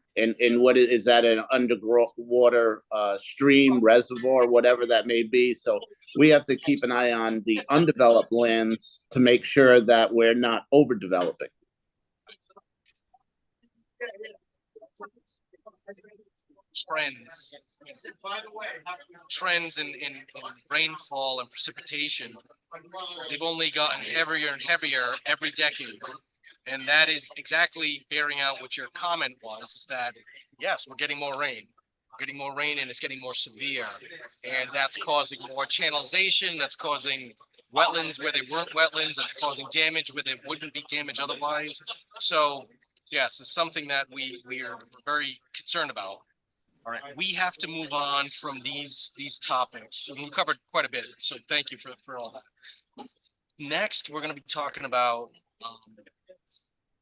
what is that, an underwater stream, reservoir, whatever that may be. So we have to keep an eye on the undeveloped lands to make sure that we're not overdeveloping. Trends in rainfall and precipitation, they've only gotten heavier and heavier every decade. And that is exactly bearing out what your comment was, is that, yes, we're getting more rain. We're getting more rain and it's getting more severe. And that's causing more channelization. That's causing wetlands where they weren't wetlands. That's causing damage where there wouldn't be damage otherwise. So, yes, it's something that we are very concerned about. All right, we have to move on from these topics. We covered quite a bit, so thank you for all that. Next, we're going to be talking about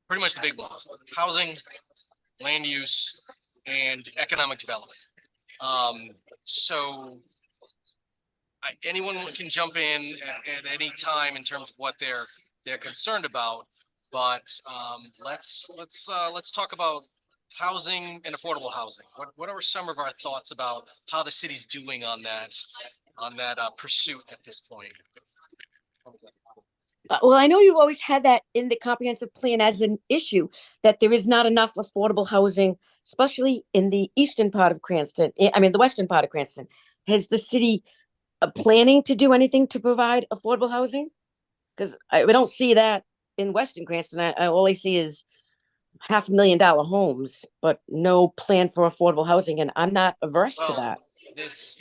pretty much the big ones: housing, land use, and economic development. Anyone can jump in at any time in terms of what they're concerned about, but let's talk about housing and affordable housing. What are some of our thoughts about how the city's doing on that pursuit at this point? Well, I know you've always had that in the comprehensive plan as an issue, that there is not enough affordable housing, especially in the eastern part of Cranston. I mean, the western part of Cranston. Has the city planning to do anything to provide affordable housing? Because we don't see that in Western Cranston. All I see is $500,000 homes, but no plan for affordable housing, and I'm not averse to that. It's,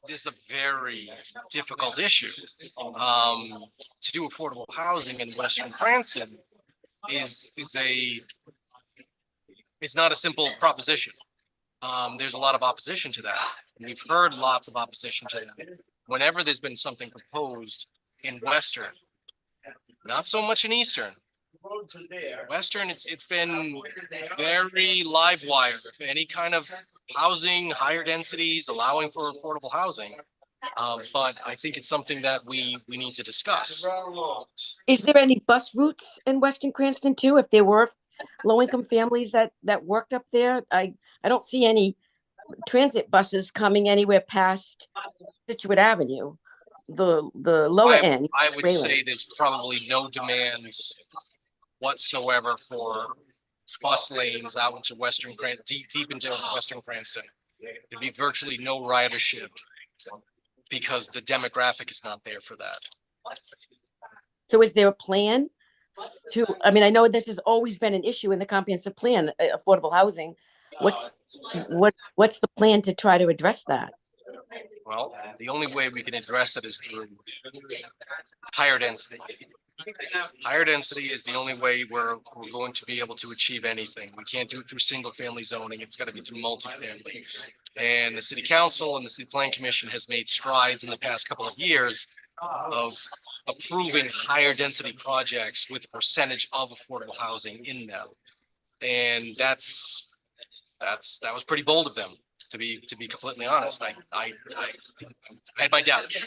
this is a very difficult issue. To do affordable housing in Western Cranston is not a simple proposition. There's a lot of opposition to that. We've heard lots of opposition to that. Whenever there's been something proposed in Western, not so much in Eastern. Western, it's been very live wire. If any kind of housing, higher densities, allowing for affordable housing. But I think it's something that we need to discuss. Is there any bus routes in Western Cranston too? If there were low-income families that worked up there, I don't see any transit buses coming anywhere past Situate Avenue, the lower end. I would say there's probably no demand whatsoever for bus lanes out into Western Cranston, deep into Western Cranston. There'd be virtually no ridership because the demographic is not there for that. So is there a plan to, I mean, I know this has always been an issue in the comprehensive plan, affordable housing. What's the plan to try to address that? Well, the only way we can address it is through higher density. Higher density is the only way we're going to be able to achieve anything. We can't do it through single family zoning. It's got to be through multifamily. And the city council and the city planning commission has made strides in the past couple of years of approving higher density projects with a percentage of affordable housing in them. And that was pretty bold of them, to be completely honest. I had my doubts.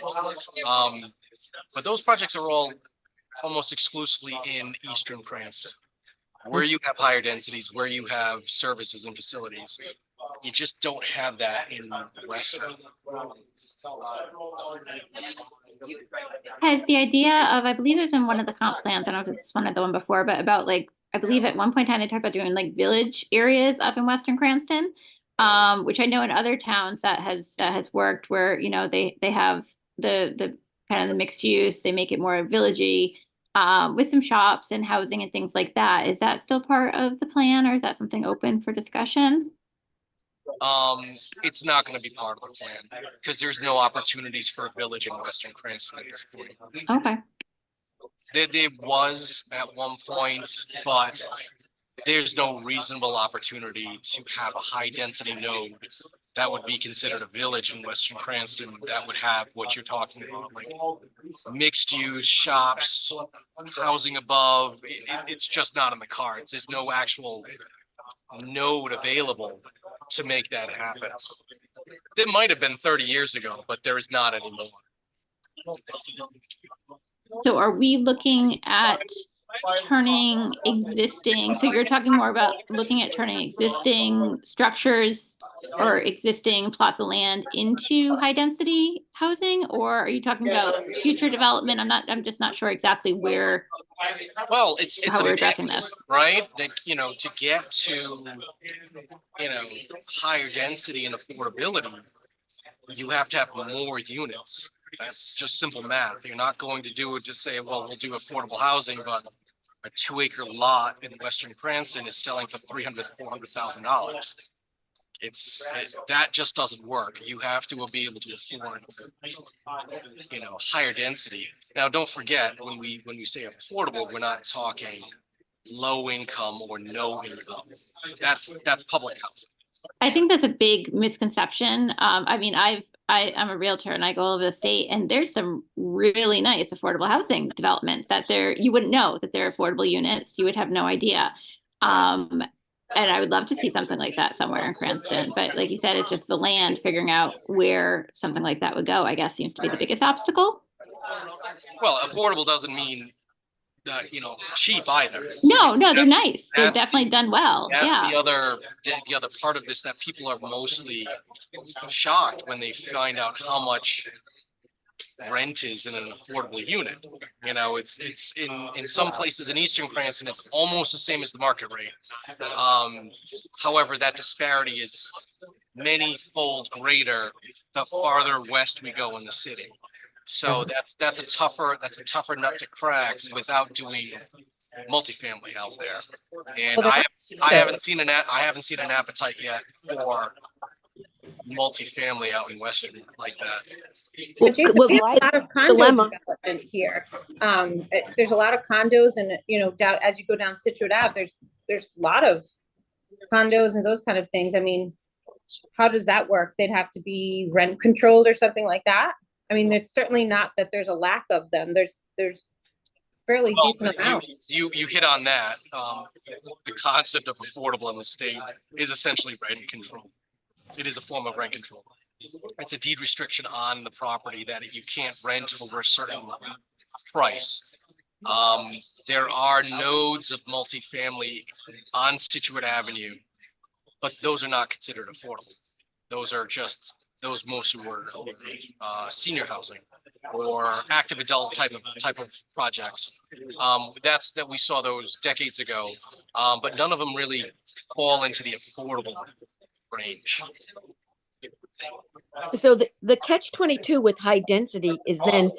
But those projects are all almost exclusively in Eastern Cranston, where you have higher densities, where you have services and facilities. You just don't have that in Western. Has the idea of, I believe it was in one of the comp plans, I don't know if it's one of the one before, but about like, I believe at one point in time they talked about doing like village areas up in Western Cranston, which I know in other towns that has worked, where, they have the kind of the mixed use, they make it more villagey, with some shops and housing and things like that. Is that still part of the plan, or is that something open for discussion? It's not going to be part of the plan because there's no opportunities for a village in Western Cranston at this point. Okay. There was at one point, but there's no reasonable opportunity to have a high density node that would be considered a village in Western Cranston that would have what you're talking about, like mixed use shops, housing above. It's just not in the cards. There's no actual node available to make that happen. There might have been 30 years ago, but there is not anymore. So are we looking at turning existing, so you're talking more about looking at turning existing structures or existing plots of land into high density housing, or are you talking about future development? I'm just not sure exactly where. Well, it's how we're addressing this, right? That, to get to, higher density and affordability, you have to have more units. That's just simple math. You're not going to do it to say, well, we'll do affordable housing, but a 2-acre lot in Western Cranston is selling for $300,000 to $400,000. That just doesn't work. You have to be able to afford, higher density. Now, don't forget, when we say affordable, we're not talking low income or no income. That's public housing. I think that's a big misconception. I mean, I'm a realtor and I go all over the state, and there's some really nice affordable housing developments that you wouldn't know that they're affordable units. You would have no idea. And I would love to see something like that somewhere in Cranston. But like you said, it's just the land, figuring out where something like that would go, I guess, seems to be the biggest obstacle. Well, affordable doesn't mean cheap either. No, they're nice. They're definitely done well. That's yeah. the other part of this, that people are mostly shocked when they find out how much rent is in an affordable unit. It's in some places in Eastern Cranston, it's almost the same as the market rate. However, that disparity is many-fold greater the farther west we go in the city. So that's a tougher nut to crack without doing multifamily out there. And Well, I haven't seen an appetite yet for multifamily out in Western like that. Well, Jason, well, we have a lot of condo dilemma. development here. There's a lot of condos and, down, as you go down Situate Ave, there's a lot of condos and those kind of things. I mean, how does that work? They'd have to be rent controlled or something like that? I mean, it's certainly not that there's a lack of them. There's fairly decent amount. You hit on that. The concept of affordable in the state is essentially rent control. It is a form of rent control. It's a deed restriction on the property that you can't rent over a certain price. There are nodes of multifamily on Situate Avenue, but those are not considered affordable. Those mostly were senior housing or active adult type of projects. That we saw those decades ago, but none of them really fall into the affordable range. So the catch-22 with high density is then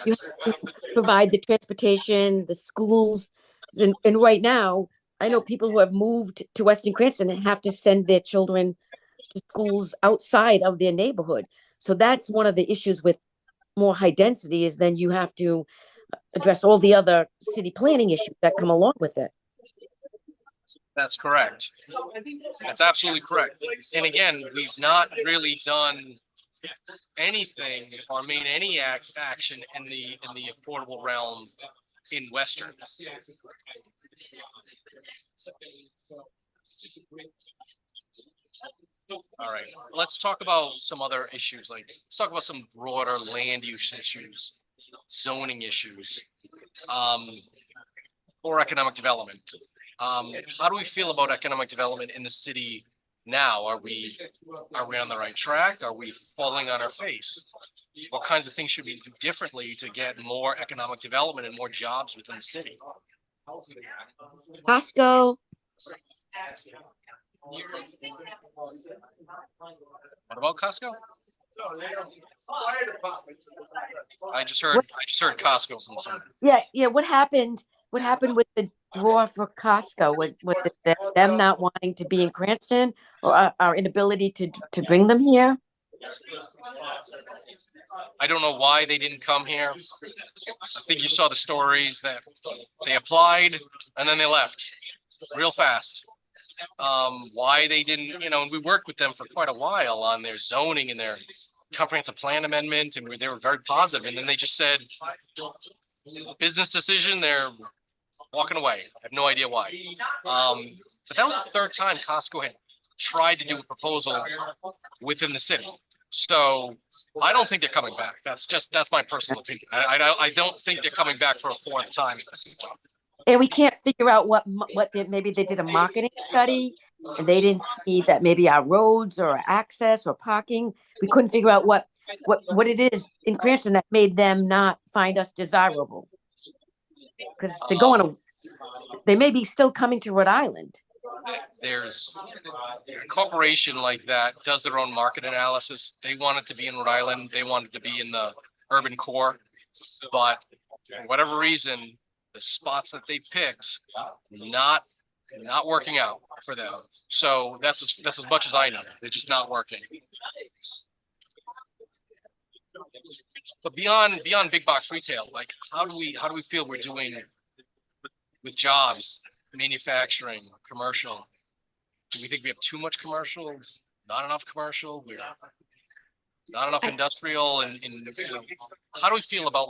you have to provide the transportation, the schools. And right now, I know people who have moved to Western Cranston and have to send their children to schools outside of their neighborhood. So that's one of the issues with more high density, is then you have to address all the other city planning issues that come along with it. That's correct. That's absolutely correct. And again, we've not really done anything or made any action in the affordable realm in Western. All right, let's talk about some other issues. Let's talk about some broader land use issues, zoning issues, or economic development. How do we feel about economic development in the city now? Are we on the right track? Are we falling on our face? What kinds of things should we do differently to get more economic development and more jobs within the city? Costco. What about Costco? I just heard Costco from someone. Yeah. What happened with the draw for Costco? Was it them not wanting to be in Cranston, or our inability to bring them here? I don't know why they didn't come here. I think you saw the stories that they applied and then they left real fast. Why they didn't, we worked with them for quite a while on their zoning and their comprehensive plan amendment, and they were very positive, and then they just said, business decision, they're walking away. I have no idea why. But that was the third time Costco had tried to do a proposal within the city. So I don't think they're coming back. That's my personal opinion. I don't think they're coming back for a fourth time. And we can't figure out maybe they did a marketing study and they didn't see that maybe our roads or our access or parking, we couldn't figure out what it is in Cranston that made them not find us desirable. Because they may be still coming to Rhode Island. There's a corporation like that does their own market analysis. They wanted to be in Rhode Island. They wanted to be in the urban core, but for whatever reason, the spots that they picked not working out for them. So that's as much as I know. They're just not working. But beyond big box retail, how do we feel we're doing with jobs, manufacturing, commercial? Do we think we have too much commercial? Not enough commercial? We're not enough industrial? And how do we feel about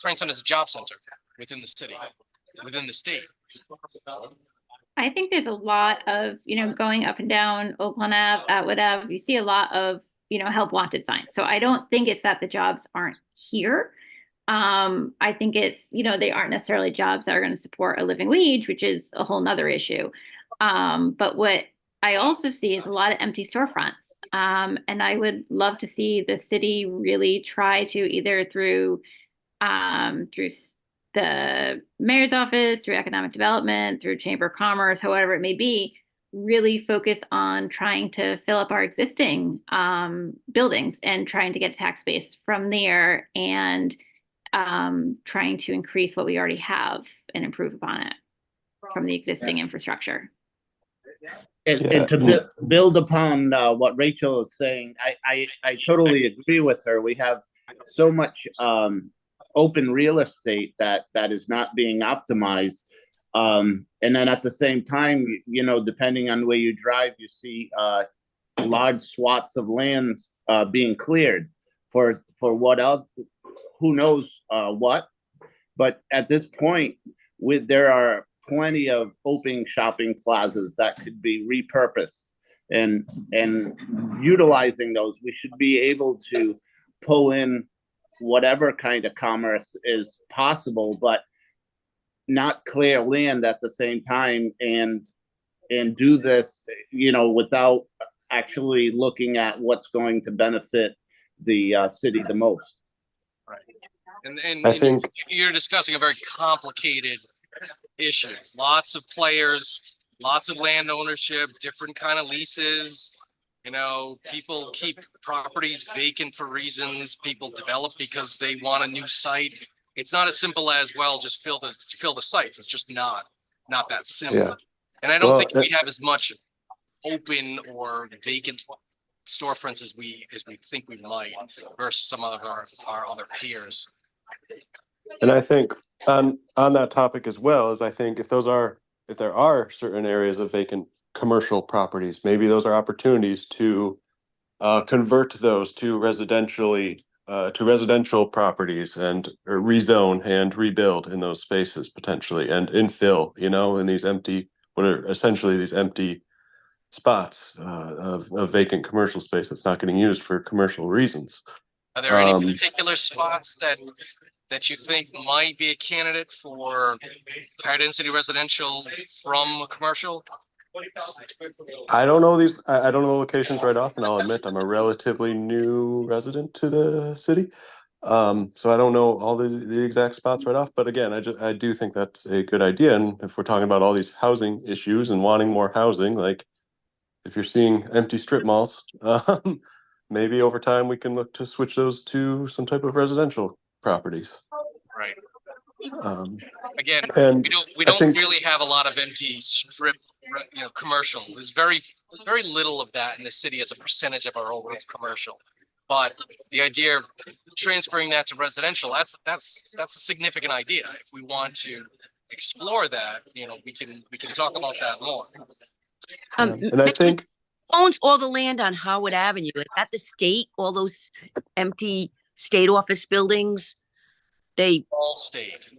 Cranston as a job center within the city, within the state? I think there's a lot of, going up and down Oakland Ave, Atwood Ave, you see a lot of, help wanted signs. So I don't think it's that the jobs aren't here. I think it's, they aren't necessarily jobs that are going to support a living wage, which is a whole nother issue. But what I also see is a lot of empty storefronts. And I would love to see the city really try to either through the mayor's office, through economic development, through Chamber of Commerce, however it may be, really focus on trying to fill up our existing buildings and trying to get tax base from there and trying to increase what we already have and improve upon it from the existing infrastructure. And to build upon what Rachel is saying, I totally agree with her. We have so much open real estate that is not being optimized. And then at the same time, you know, depending on where you drive, you see large swaths of land being cleared for what else, who knows what. But at this point, there are plenty of open shopping plazas that could be repurposed, and utilizing those, we should be able to pull in whatever kind of commerce is possible, but not clear land at the same time and do this, you know, without actually looking at what's going to benefit the city the most. Right. And I think you're discussing a very complicated issue. Lots of players, lots of land ownership, different kind of leases. You know, people keep properties vacant for reasons. People develop because they want a new site. It's not as simple as, well, just fill the sites. It's just not that simple. Yeah. And I don't think we have as much open or vacant storefronts as we think we might versus some of our other peers. And I think on that topic as well, is I think if there are certain areas of vacant commercial properties, maybe those are opportunities to convert those to residential properties and rezone and rebuild in those spaces potentially, and infill, you know, in these empty, what are essentially these empty spots of vacant commercial space that's not getting used for commercial reasons. Are there any particular spots that you think might be a candidate for higher density residential from commercial? I don't know I don't know the locations right off, and I'll admit I'm a relatively new resident to the city. So I don't know all the exact spots right off, but again, I do think that's a good idea. And if we're talking about all these housing issues and wanting more housing, like if you're seeing empty strip malls, maybe over time we can look to switch those to some type of residential properties. Right. Again, we don't really have a lot of empty strip, you know, commercial. There's very little of that in the city as a percentage of our overall commercial. But the idea of transferring that to residential, that's a significant idea. If we want to explore that, you know, we can talk about that more. And I think owns all the land on Howard Avenue. Is that the state? All those empty state office buildings? They all state.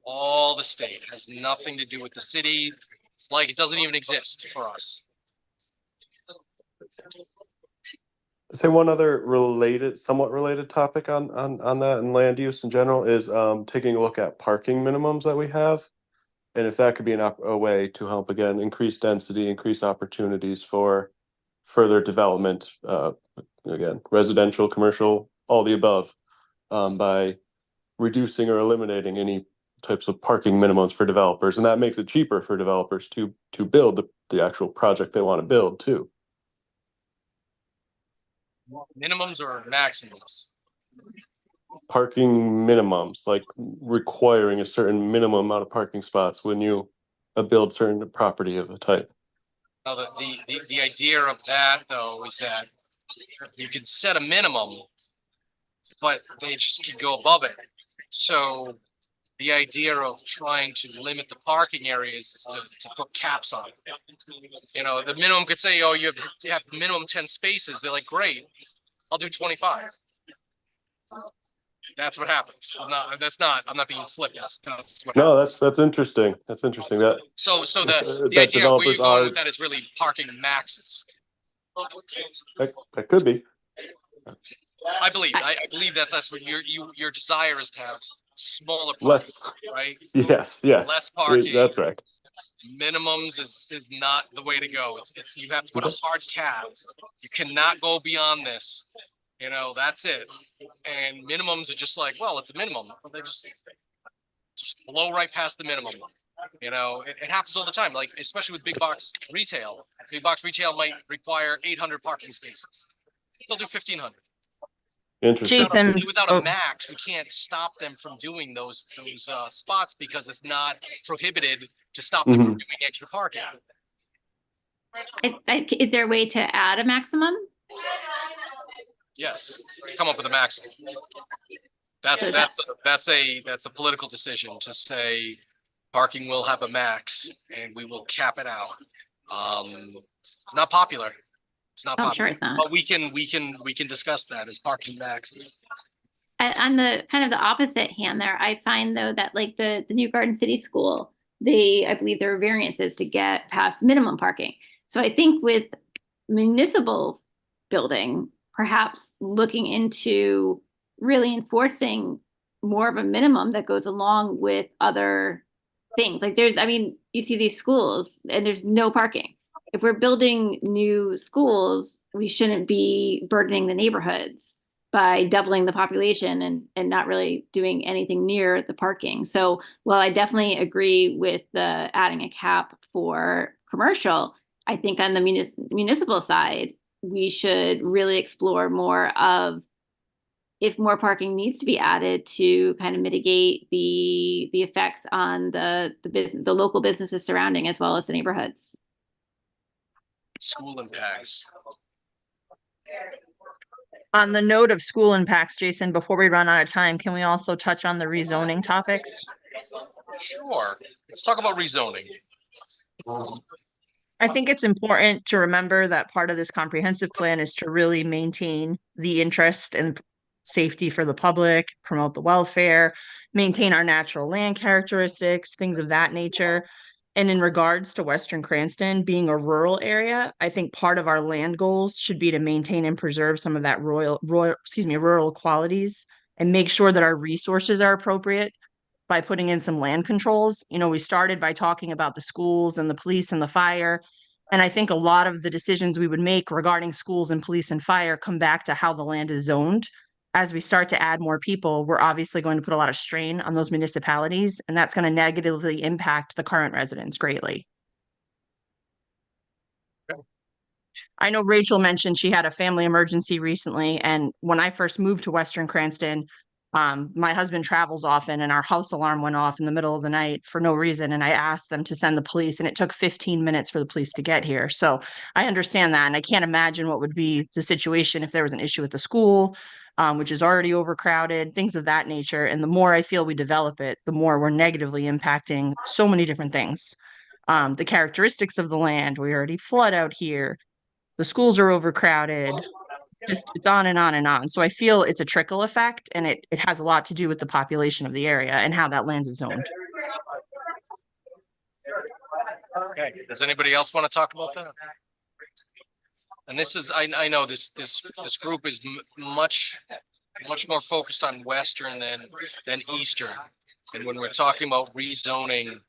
All the state. It has nothing to do with the city. It's like it doesn't even exist for us. Say one other somewhat related topic on that and land use in general is taking a look at parking minimums that we have, and if that could be a way to help again increase density, increase opportunities for further development, again, residential, commercial, all the above, by reducing or eliminating any types of parking minimums for developers, and that makes it cheaper for developers to build the actual project they want to build too. Minimums or maximums? Parking minimums, like requiring a certain minimum amount of parking spots when you build certain property of a type. Now, the idea of that though is that you can set a minimum, but they just can go above it. So the idea of trying to limit the parking areas is to put caps on it. You know, the minimum could say, oh, you have minimum 10 spaces. They're like, great, I'll do 25. That's what happens. I'm not being flipped. That's what happens. That's interesting. That's interesting. That so the idea where you're going with that is really parking maxes. That could be. I believe that's what your desire is, to have smaller parking, less, right? Yes. Less parking. That's right. Minimums is not the way to go. It's you have to put a hard cap. You cannot go beyond this. You know, that's it. And minimums are just like, well, it's a minimum. They just blow right past the minimum. You know, it happens all the time, like especially with big box retail. Big box retail might require 800 parking spaces. They'll do 1,500. Interesting. Jason, Without oh, a max, we can't stop them from doing those spots because it's not prohibited to stop them from doing extra parking. Is there a way to add a maximum? Yes, to come up with a maximum. That's a political decision to say parking will have a max and we will cap it out. It's not popular. It's not I'm popular. sure it's not. But we can discuss that as parking maxes. On the kind of the opposite hand there, I find though that like the new Garden City School, I believe there are variances to get past minimum parking. So I think with municipal building, perhaps looking into really enforcing more of a minimum that goes along with other things. Like you see these schools and there's no parking. If we're building new schools, we shouldn't be burdening the neighborhoods by doubling the population and not really doing anything near the parking. So while I definitely agree with the adding a cap for commercial, I think on the municipal side, we should really explore more of if more parking needs to be added to kind of mitigate the effects on the local businesses surrounding as well as the neighborhoods. School impacts. on the note of school impacts, Jason, before we run out of time, can we also touch on the rezoning topics? Sure. Let's talk about rezoning. I think it's important to remember that part of this comprehensive plan is to really maintain the interest and safety for the public, promote the welfare, maintain our natural land characteristics, things of that nature. And in regards to Western Cranston being a rural area, I think part of our land goals should be to maintain and preserve some of that rural qualities and make sure that our resources are appropriate by putting in some land controls. You know, we started by talking about the schools and the police and the fire. And I think a lot of the decisions we would make regarding schools and police and fire come back to how the land is zoned. As we start to add more people, we're obviously going to put a lot of strain on those municipalities, and that's going to negatively impact the current residents greatly. I know Rachel mentioned she had a family emergency recently, and when I first moved to Western Cranston, my husband travels often and our house alarm went off in the middle of the night for no reason. And I asked them to send the police and it took 15 minutes for the police to get here. So I understand that. And I can't imagine what would be the situation if there was an issue with the school, which is already overcrowded, things of that nature. And the more I feel we develop it, the more we're negatively impacting so many different things. The characteristics of the land, we already flood out here. The schools are overcrowded. It's on and on and on. So I feel it's a trickle effect, and it has a lot to do with the population of the area and how that land is zoned. Okay, does anybody else want to talk about that? And this is, I know this group is much more focused on Western than Eastern. And when we're talking about rezoning,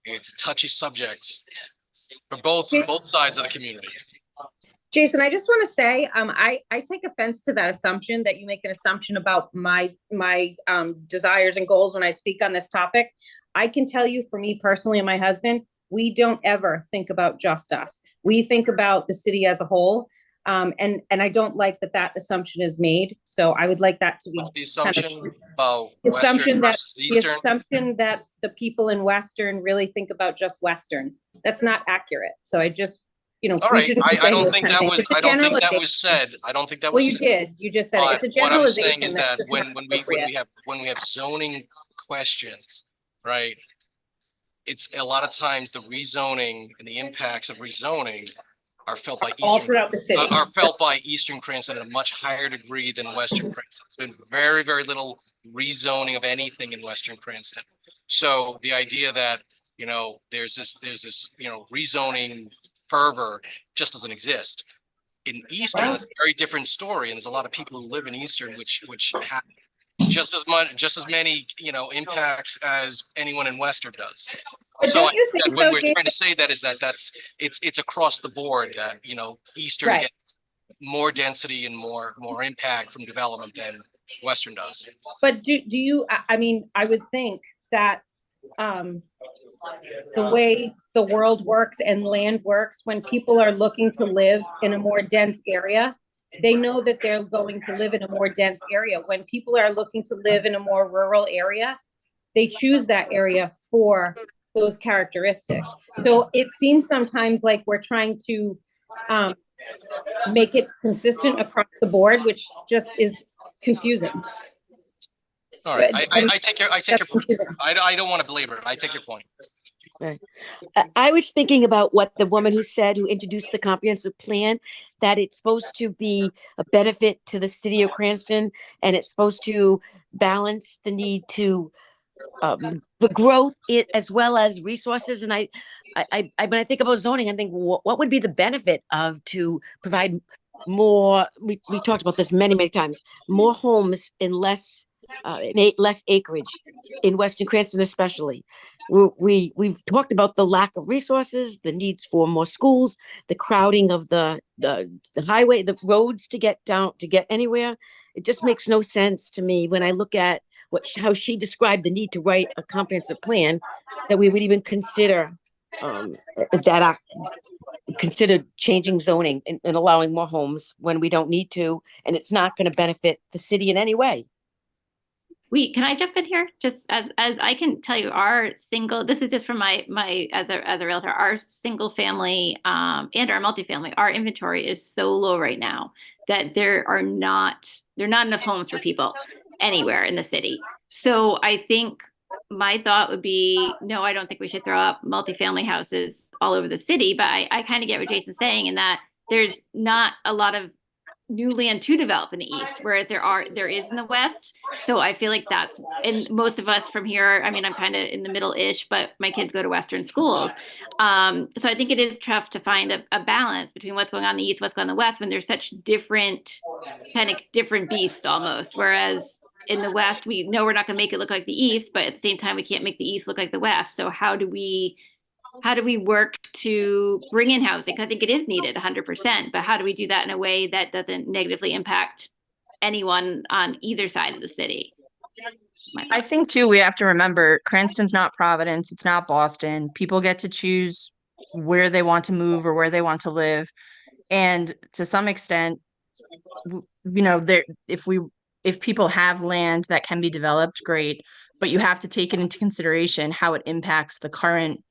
it's a touchy subject for both sides of the community. Jason, I just want to say, I take offense to that assumption that you make an assumption about my desires and goals when I speak on this topic. I can tell you, for me personally and my husband, we don't ever think about just us. We think about the city as a whole. And I don't like that assumption is made. So I would like that to be the assumption about the assumption that the assumption that the people in Western really think about just Western. That's not accurate. So I just, all right. I don't think that was said. I don't think that was said. Well, you did. You just said it. It's a generalization. What I'm saying is that when we have zoning questions, right? It's a lot of times the rezoning and the impacts of rezoning are felt by all throughout the city. Are felt by Eastern Cranston at a much higher degree than Western Cranston. There's been very, very little rezoning of anything in Western Cranston. So the idea that there's this rezoning fervor just doesn't exist. In Eastern, it's a very different story, and there's a lot of people who live in Eastern which have just as many impacts as anyone in Western does. So when we're trying to say that is that it's across the board that Eastern gets more density and more impact from development than Western does. But do you? I mean, I would think that the way the world works and land works, when people are looking to live in a more dense area, they know that they're going to live in a more dense area. When people are looking to live in a more rural area, they choose that area for those characteristics. So it seems sometimes like we're trying to make it consistent across the board, which just is confusing. All right, I take your point. I don't want to belabor it. I take your point. Right. I was thinking about what the woman who introduced the comprehensive plan, that it's supposed to be a benefit to the city of Cranston, and it's supposed to balance the need to for growth as well as resources. And I when I think about zoning, I think what would be the benefit of to provide more? We talked about this many times. More homes in less acreage in Western Cranston, especially. We've talked about the lack of resources, the needs for more schools, the crowding of the highway, the roads to get anywhere. It just makes no sense to me when I look at how she described the need to write a comprehensive plan, that we would even consider consider changing zoning and allowing more homes when we don't need to, and it's not going to benefit the city in any way. Can I jump in here? Just as I can tell you, this is just from my as a realtor, our single family and our multifamily, our inventory is so low right now that there are not enough homes for people anywhere in the city. So I think my thought would be, no, I don't think we should throw up multifamily houses all over the city, but I kind of get what Jason's saying in that there's not a lot of new land to develop in the east, whereas there is in the west. So I feel like and most of us from here, I mean, I'm kind of in the middle-ish, but my kids go to Western schools. So I think it is tough to find a balance between what's going on in the east, what's going on in the west, when there's such different beasts almost. Whereas in the west, we know we're not going to make it look like the east, but at the same time, we can't make the east look like the west. So how do we work to bring in housing? I think it is needed 100%, but how do we do that in a way that doesn't negatively impact anyone on either side of the city? I think too, we have to remember Cranston's not Providence. It's not Boston. People get to choose where they want to move or where they want to live. And to some extent, if people have land that can be developed, great, but you have to take it into consideration how it impacts the current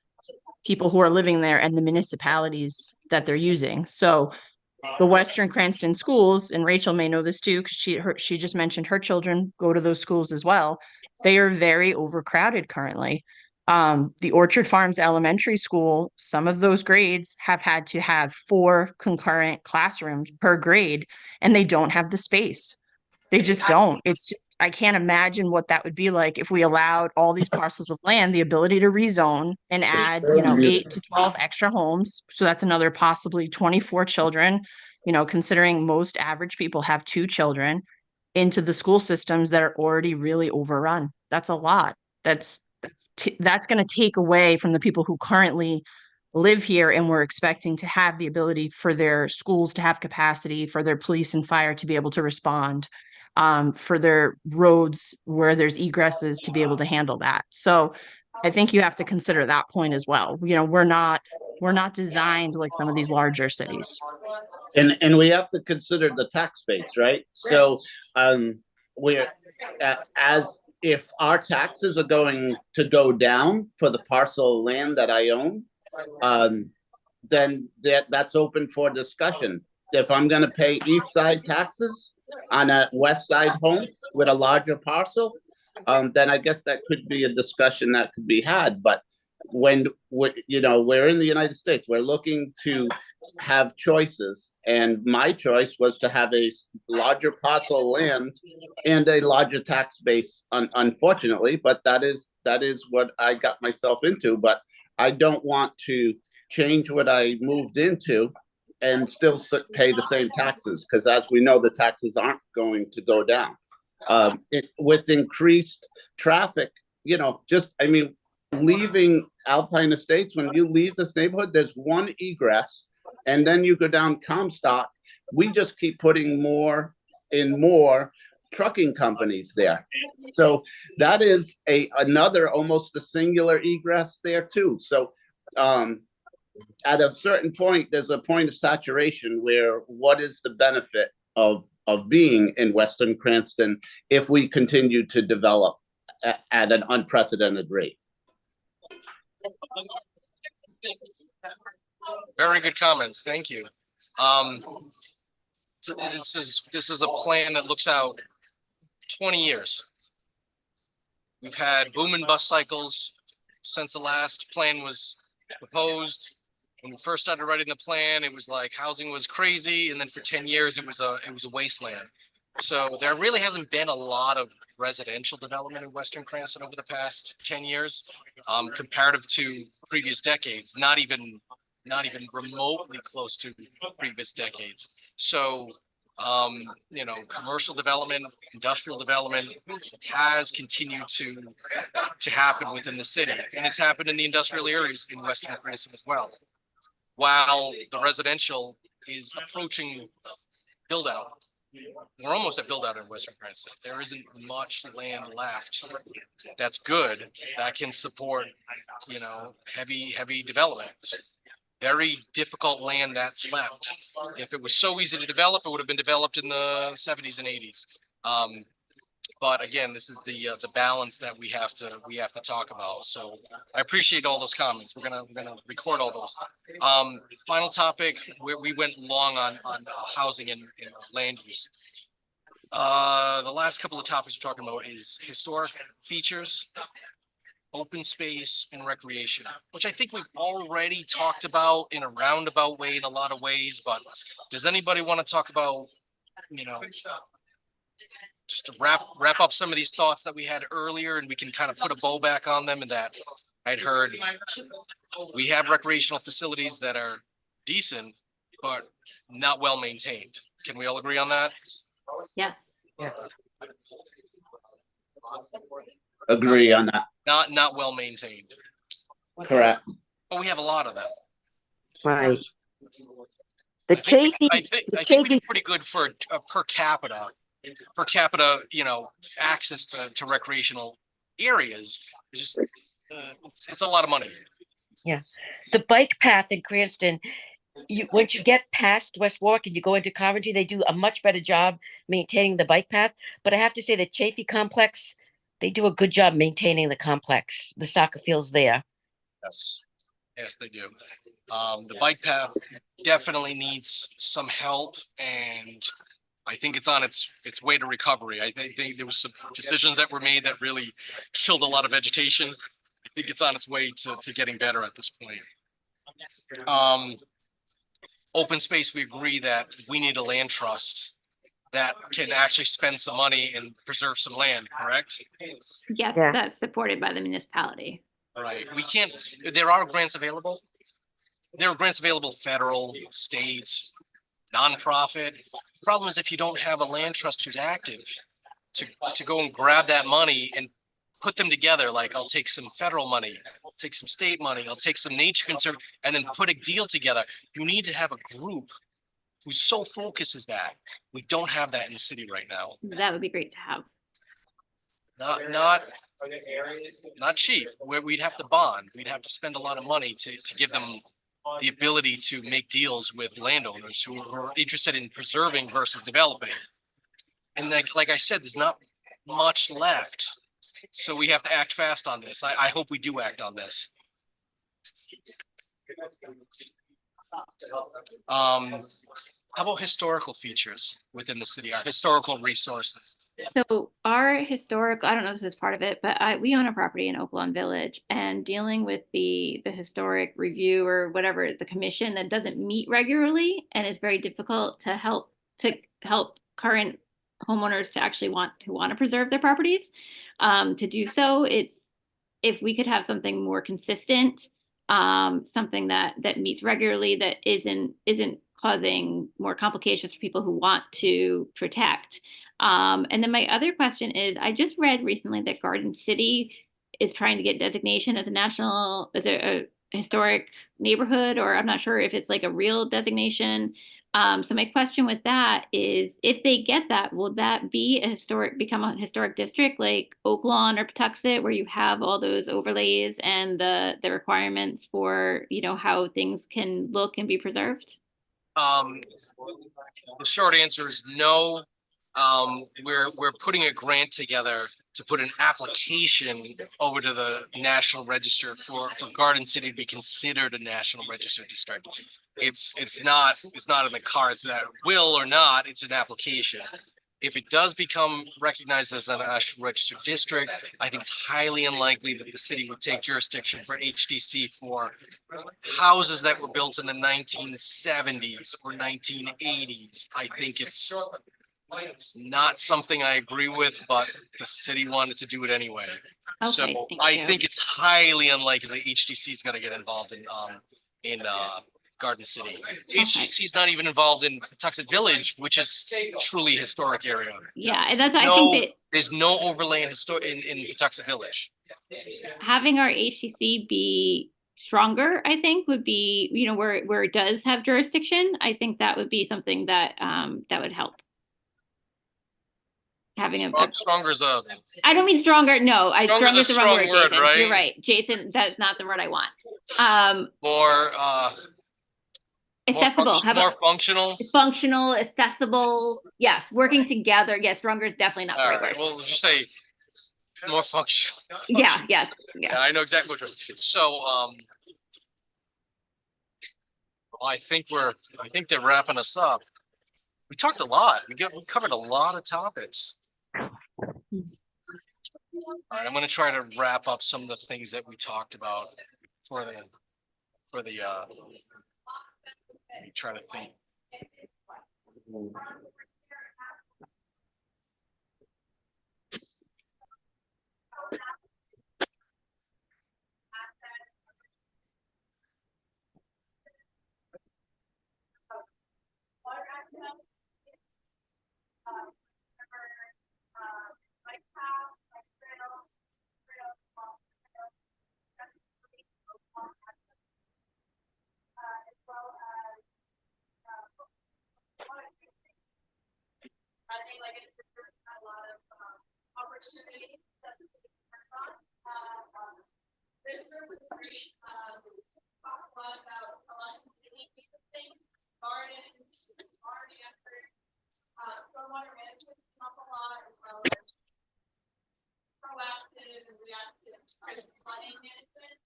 people who are living there and the municipalities that they're using. So the Western Cranston schools, and Rachel may know this too, because she just mentioned her children go to those schools as well. They are very overcrowded currently. The Orchard Farms Elementary School, some of those grades have had to have 4 concurrent classrooms per grade, and they don't have the space. They just don't. It's just, I can't imagine what that would be like if we allowed all these parcels of land the ability to rezone and add, 8 to 12 extra homes. So that's another possibly 24 children, considering most average people have 2 children, into the school systems that are already really overrun. That's a lot. That's going to take away from the people who currently live here, and we're expecting to have the ability for their schools to have capacity, for their police and fire to be able to respond, for their roads where there's egresses to be able to handle that. So I think you have to consider that point as well. We're not designed like some of these larger cities. And we have to consider the tax base, right? So we're as if our taxes are going to go down for the parcel of land that I own, then that's open for discussion. If I'm going to pay east side taxes on a west side home with a larger parcel, then I guess that could be a discussion that could be had. But when we're in the United States, we're looking to have choices, and my choice was to have a larger parcel of land and a larger tax base, unfortunately, but that is what I got myself into. But I don't want to change what I moved into and still pay the same taxes, because as we know, the taxes aren't going to go down. With increased traffic, leaving Alpine Estates, when you leave this neighborhood, there's one egress, and then you go down Comstock. We just keep putting more and more trucking companies there. So that is another almost a singular egress there too. So at a certain point, there's a point of saturation where what is the benefit of being in Western Cranston if we continue to develop at an unprecedented rate? Very good comments. Thank you. This is a plan that looks out 20 years. We've had boom and bust cycles since the last plan was proposed. When we first started writing the plan, it was like housing was crazy, and then for 10 years it was a wasteland. So there really hasn't been a lot of residential development in Western Cranston over the past 10 years, comparative to previous decades, not even remotely close to previous decades. So you know, commercial development, industrial development has continued to happen within the city, and it's happened in the industrial areas in Western Cranston as well. While the residential is approaching build out, we're almost at build out in Western Cranston. There isn't much land left that's good that can support, you know, heavy development. Very difficult land that's left. If it was so easy to develop, it would have been developed in the 70s and 80s. But again, this is the balance that we have to talk about. So I appreciate all those comments. We're gonna record all those. Final topic, we went long on housing and land use. The last couple of topics we're talking about is historic features, open space, and recreation, which I think we've already talked about in a roundabout way in a lot of ways. But does anybody want to talk about, you know, just to wrap up some of these thoughts that we had earlier, and we can kind of put a bow back on them? And that I'd heard we have recreational facilities that are decent, but not well maintained. Can we all agree on that? Yes. Yes. Agree on that. Not well maintained. Correct. But we have a lot of them. Right. The Chafee. I think we do pretty good for per capita, you know, access to recreational areas. It's just it's a lot of money. Yeah. The bike path in Cranston, once you get past West Warwick and you go into Coventry, they do a much better job maintaining the bike path. But I have to say the Chafee complex, they do a good job maintaining the complex, the soccer fields there. Yes, they do. The bike path definitely needs some help, and I think it's on its way to recovery. I think there was some decisions that were made that really killed a lot of vegetation. I think it's on its way to getting better at this point. Open space, we agree that we need a land trust that can actually spend some money and preserve some land, correct? Yes, Yeah. that's supported by the municipality. Right. We can't, there are grants available. There are grants available, federal, state, nonprofit. The problem is if you don't have a land trust who's active to go and grab that money and put them together, like I'll take some federal money, I'll take some state money, I'll take some nature conserve, and then put a deal together. You need to have a group whose sole focus is that. We don't have that in the city right now. That would be great to have. Not cheap. Where we'd have to bond. We'd have to spend a lot of money to give them the ability to make deals with landowners who are interested in preserving versus developing. And like I said, there's not much left. So we have to act fast on this. I hope we do act on this. How about historical features within the city, our historical resources? So our historical, I don't know if this is part of it, but we own a property in Oaklawn Village, and dealing with the historic review or whatever, the commission that doesn't meet regularly, and it's very difficult to help current homeowners to actually want to preserve their properties. To do so, if we could have something more consistent, something that meets regularly, that isn't causing more complications for people who want to protect. And then my other question is, I just read recently that Garden City is trying to get designation as a historic neighborhood, or I'm not sure if it's like a real designation. So my question with that is, if they get that, will that be become a historic district like Oak Lawn or Patuxent, where you have all those overlays and the requirements for, how things can look and be preserved? The short answer is no. We're putting a grant together to put an application over to the National Register for Garden City to be considered a National Register district. It's not in the cards that will or not, it's an application. If it does become recognized as a National Register district, I think it's highly unlikely that the city would take jurisdiction for HDC for houses that were built in the 1970s or 1980s. I think it's not something I agree with, but the city wanted to do it anyway. So Okay, thank I you. think it's highly unlikely that HDC is going to get involved in Garden City. HDC is not even involved in Patuxent Village, which is a truly historic area. Yeah, and that's why I think that There's no overlay in Patuxent Village. having our HCC be stronger, I think, would be, where it does have jurisdiction. I think that would be something that that would help. Having Stronger is a. I don't mean stronger. No, stronger is the wrong word, word, Jason. right? You're right, Jason. That's not the word I want. More accessible. How more about functional? Functional, accessible. Yes, working together. Yes, stronger is definitely not the All right right. word. Well, let's just say more functional. Yeah. Yeah, I know exactly what you're. So, I think they're wrapping us up. We talked a lot. We covered a lot of topics. All right, I'm going to try to wrap up some of the things that we talked about for the. Let me try to think. I think like it's a lot of opportunities that the city works on. This group was great. Talk a lot about a lot of really different things, gardens, already effort, stormwater management come up a lot, as well as proactive and reactive kind of flooding management.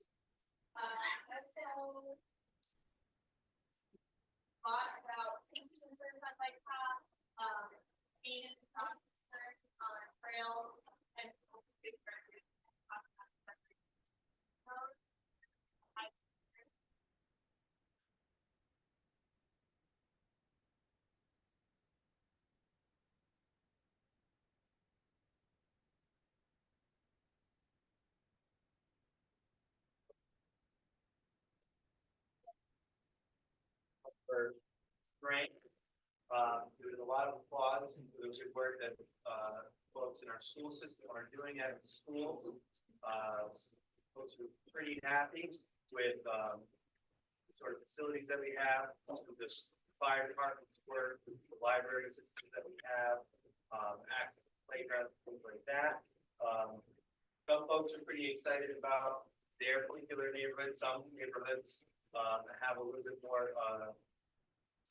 Also, a lot about concerns on like being on trails and for strength. There's a lot of applause for the good work that folks in our school system are doing at the schools. Folks are pretty happy with the sort of facilities that we have, with this fire department's work, the library systems that we have, access to playgrounds, things like that. Some folks are pretty excited about their particular neighborhood. Some neighborhoods have a little bit more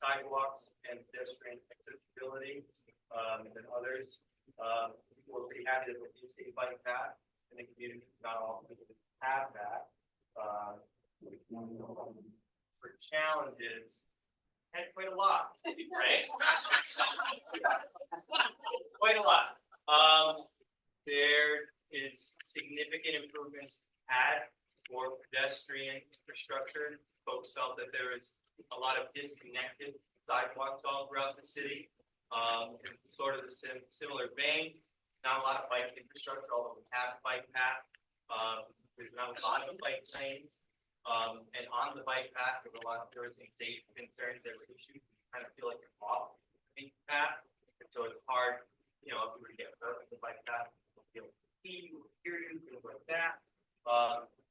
sidewalks and pedestrian accessibility than others. People are pretty happy that we use a bike path in the community. Not all people have that. For challenges, had quite a lot, right? Quite a lot. There is significant improvements had for pedestrian infrastructure. Folks felt that there is a lot of disconnected sidewalks all throughout the city. In sort of the similar vein, not a lot of bike infrastructure, although we have bike path. There's not a lot of bike lanes. And on the bike path, there was some safety concerns, there were issues. You kind of feel like you're off the path. And so it's hard, if we were to get hurt with the bike path, we'll be able to see you, hear you, things like that.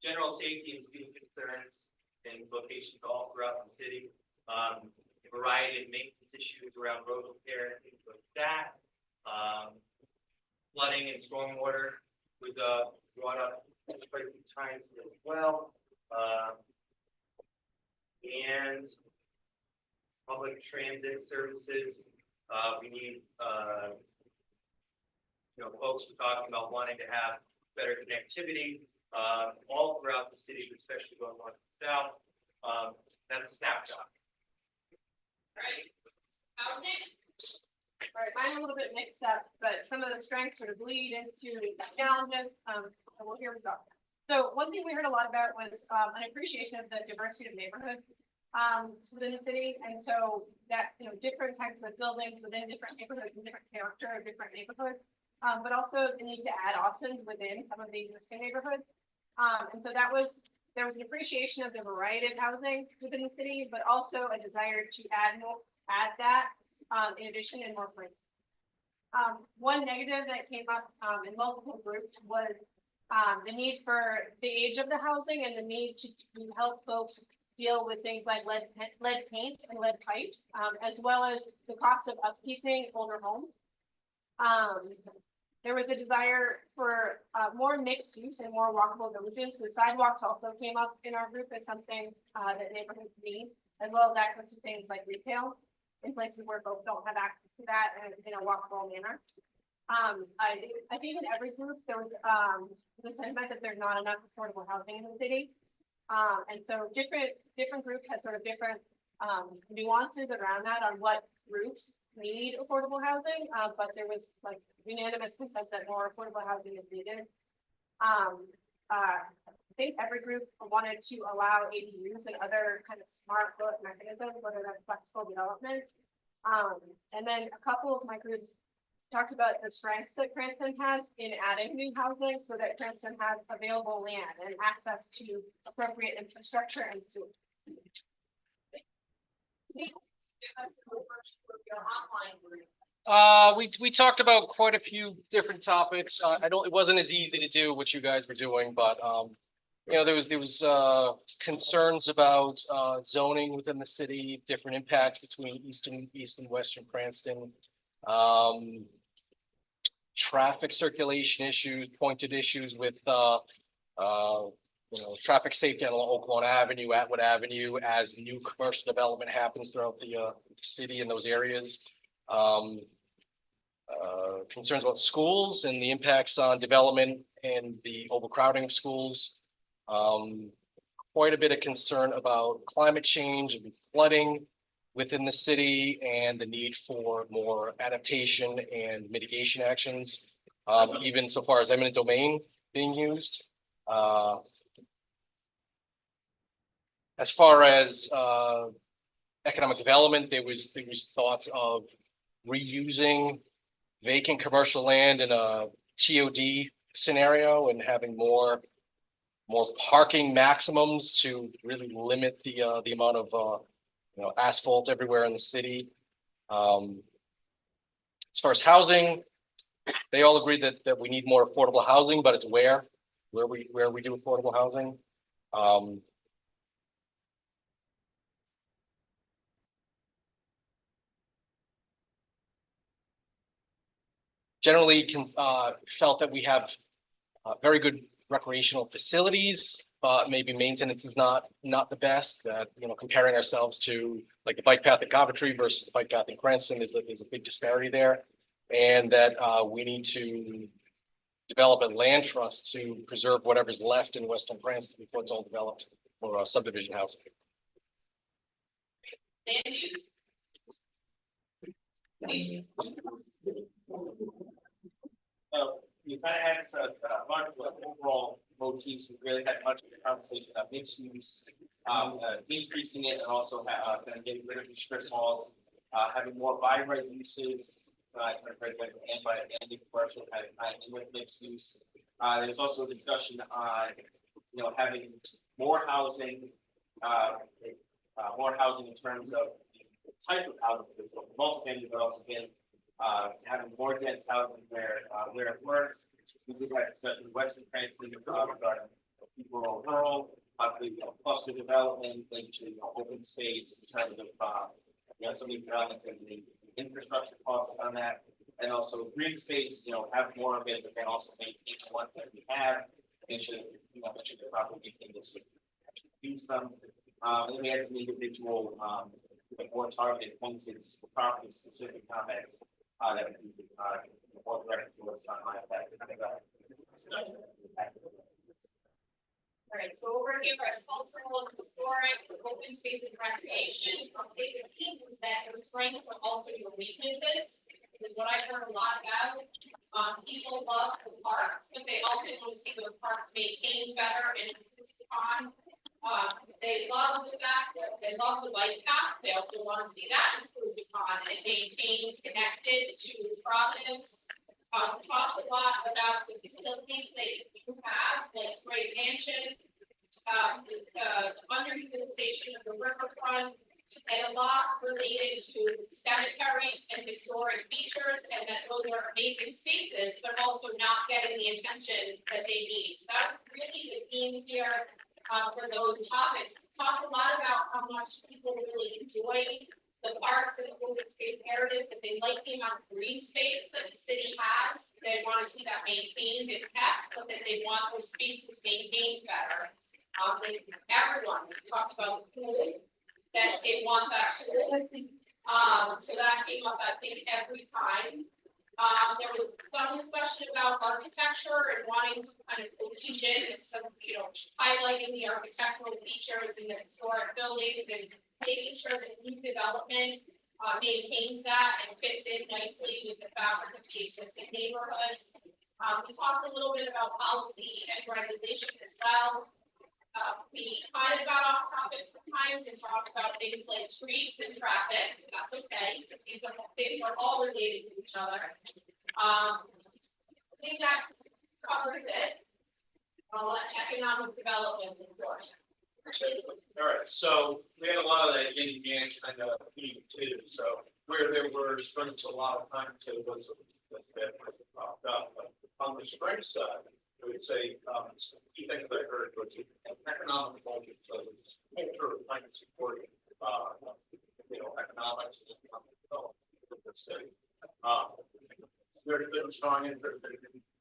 General safety and speed concerns in locations all throughout the city. A variety of maintenance maintenance issues around road repair, and things like that. Flooding and stormwater was brought up quite a few times as well. And public transit services, we need, folks were talking about wanting to have better connectivity, all throughout the city, but especially going north and south. That's a snapshot. Right. Housing. All right, I'm a little bit mixed up, but some of the strengths sort of bleed into the challenges. Well, here we go. So one thing we heard a lot about was an appreciation of the diversity of neighborhoods within the city, and so that different types of buildings within different neighborhoods and different character of different neighborhoods, but also the need to add options within some of the existing neighborhoods. And so there was an appreciation of the variety of housing within the city, but also a desire to add that in addition in more places. One negative that came up in multiple groups was the need for the age of the housing and the need to help folks deal with things like lead paint and lead pipes, as well as the cost of upkeeping older homes. There was a desire for more mixed use and more walkable villages. So sidewalks also came up in our group as something that neighborhoods need, as well as access to things like retail in places where folks don't have access to that in a walkable manner. I think in every group there was the sentiment that there's not enough affordable housing in the city. And so different groups had sort of different nuances around that on what groups need affordable housing, but there was like unanimous consent that more affordable housing is needed. I think every group wanted to allow ADUs and other kind of smart growth mechanisms, whether that's flexible development. And then a couple of my groups talked about the strengths that Cranston has in adding new housing so that Cranston has available land and access to appropriate infrastructure and tools. We talked about quite a few different topics. It wasn't as easy to do what you guys were doing, but there was concerns about zoning within the city, different impacts between east and western Cranston, traffic circulation issues, pointed issues with traffic safety on Oak Avenue, Atwood Avenue, as new commercial development happens throughout the city in those areas. Concerns about schools and the impacts on development and the overcrowding of schools. Quite a bit of concern about climate change and flooding within the city and the need for more adaptation and mitigation actions, even so far as eminent domain being used. As far as economic development, there was thoughts of reusing vacant commercial land in a TOD scenario and having more parking maximums to really limit the amount of asphalt everywhere in the city. As far as housing, they all agree that we need more affordable housing, but it's where we do affordable housing. Generally felt that we have very good recreational facilities, but maybe maintenance is not the best. That comparing ourselves to like the bike path at Coventry versus the bike path in Cranston, there's a big disparity there, and that we need to develop a land trust to preserve whatever's left in Western Cranston before it's all developed for subdivision housing. You kind of had some overall motifs. We really had much of the conversation about mixed use, increasing it, and also kind of getting rid of the strip malls, having more by right uses, residential and commercial, and with mixed use. There's also a discussion on having more housing in terms of the type of housing, multifamily, but also again. Having more dense housing where it works. We just had discussion with Western Cranston regarding people rural, possibly cluster development, linked to open space in terms of you know, some of the development and the infrastructure costs on that. And also green space, you know, have more of it, but then also maintain the one that we have. Make sure, you know, make sure they're properly maintained this week. Use them. And then we had some individual, more targeted pointed property specific comments, that would be, more direct to us on my effect. All right, so over here at cultural, historic, open space and recreation, the theme is that your strengths are also your weaknesses, is what I heard a lot about. People love the parks, but they also want to see those parks maintained better and improved upon. They love the fact that they love the bike path, they also want to see that improved upon and maintained, connected to Providence. We talked a lot about the facilities that you have, like Spray Mansion, the underutilization of the riverfront, and a lot related to cemeteries and historic features, and that those are amazing spaces, but also not getting the attention that they need. So that's really the theme here for those topics. Talk a lot about how much people really enjoy the parks and the open space areas, that they like the amount of green space that the city has. They want to see that maintained and kept, but that they want those spaces maintained better. Everyone talked about the pool, that they want that pool. So that came up, I think, every time. There was some discussion about architecture and wanting some kind of cohesion and some, you know, highlighting the architectural features in the historic buildings and making sure that new development maintains that and fits in nicely with the fabric of the existing neighborhoods. We talked a little bit about policy and regulation as well. We kind of got off topic sometimes and talked about things like streets and traffic. That's okay, because things are all related to each other. I think that covers it. I'll let economic development report. All right, so we had a lot of that yin and yang kind of theme too. So where there were strengths a lot of times, it was that popped up. But on the strength side, I would say key things I heard was economic budget. So it's culture of trying to support you know, economics and economic development of the city. There's been a strong interest in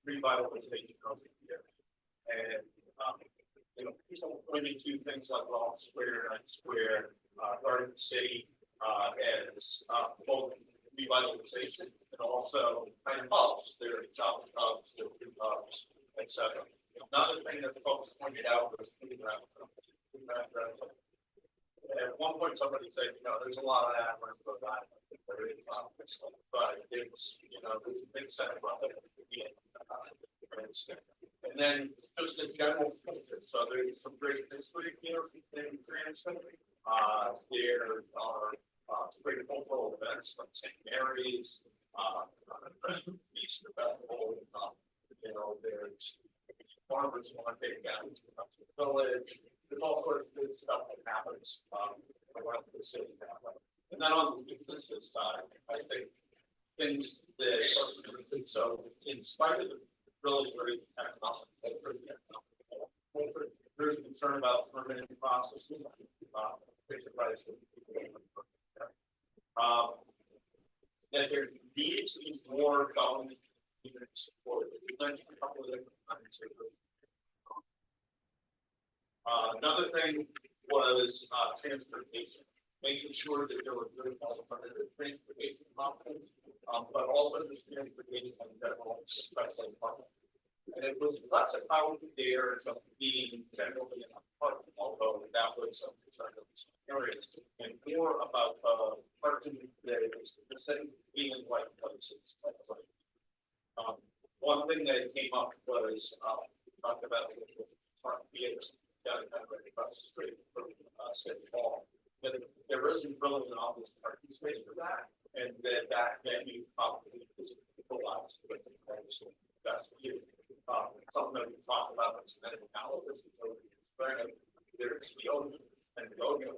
revitalization of the area. And you know, people pointing to things like Wall Square, Night Square, Garden City, as both revitalization and also kind of hubs. There are shopping hubs, there are food hubs, etc. Another thing that the folks pointed out was at one point somebody said, you know, there's a lot of that around the island, but it's, you know, there's a big set of it. And then just a general picture. So there's some great history here in Cranston. There are great cultural events like St. Mary's, Easter Festival. You know, there's farmers market down to the village. There's all sorts of good stuff that happens around the city that way. And then on the business side, I think things that so in spite of the really great economic, there's concern about permitting process. That there needs to be more government support. You mentioned a couple of different things. Another thing was transportation, making sure that there were good alternative transportation options, but also just transportation in general, especially public. And it was less about there as being generally in a park, although that was a concern of some areas, and more about parking that is the city being like places. One thing that came up was talked about the park theaters down across the street from City Hall. But there isn't really an obvious parking space for that, and that venue probably is utilized with the place. That's you. Something that we talked about is that analysis. There's yoga and yoga,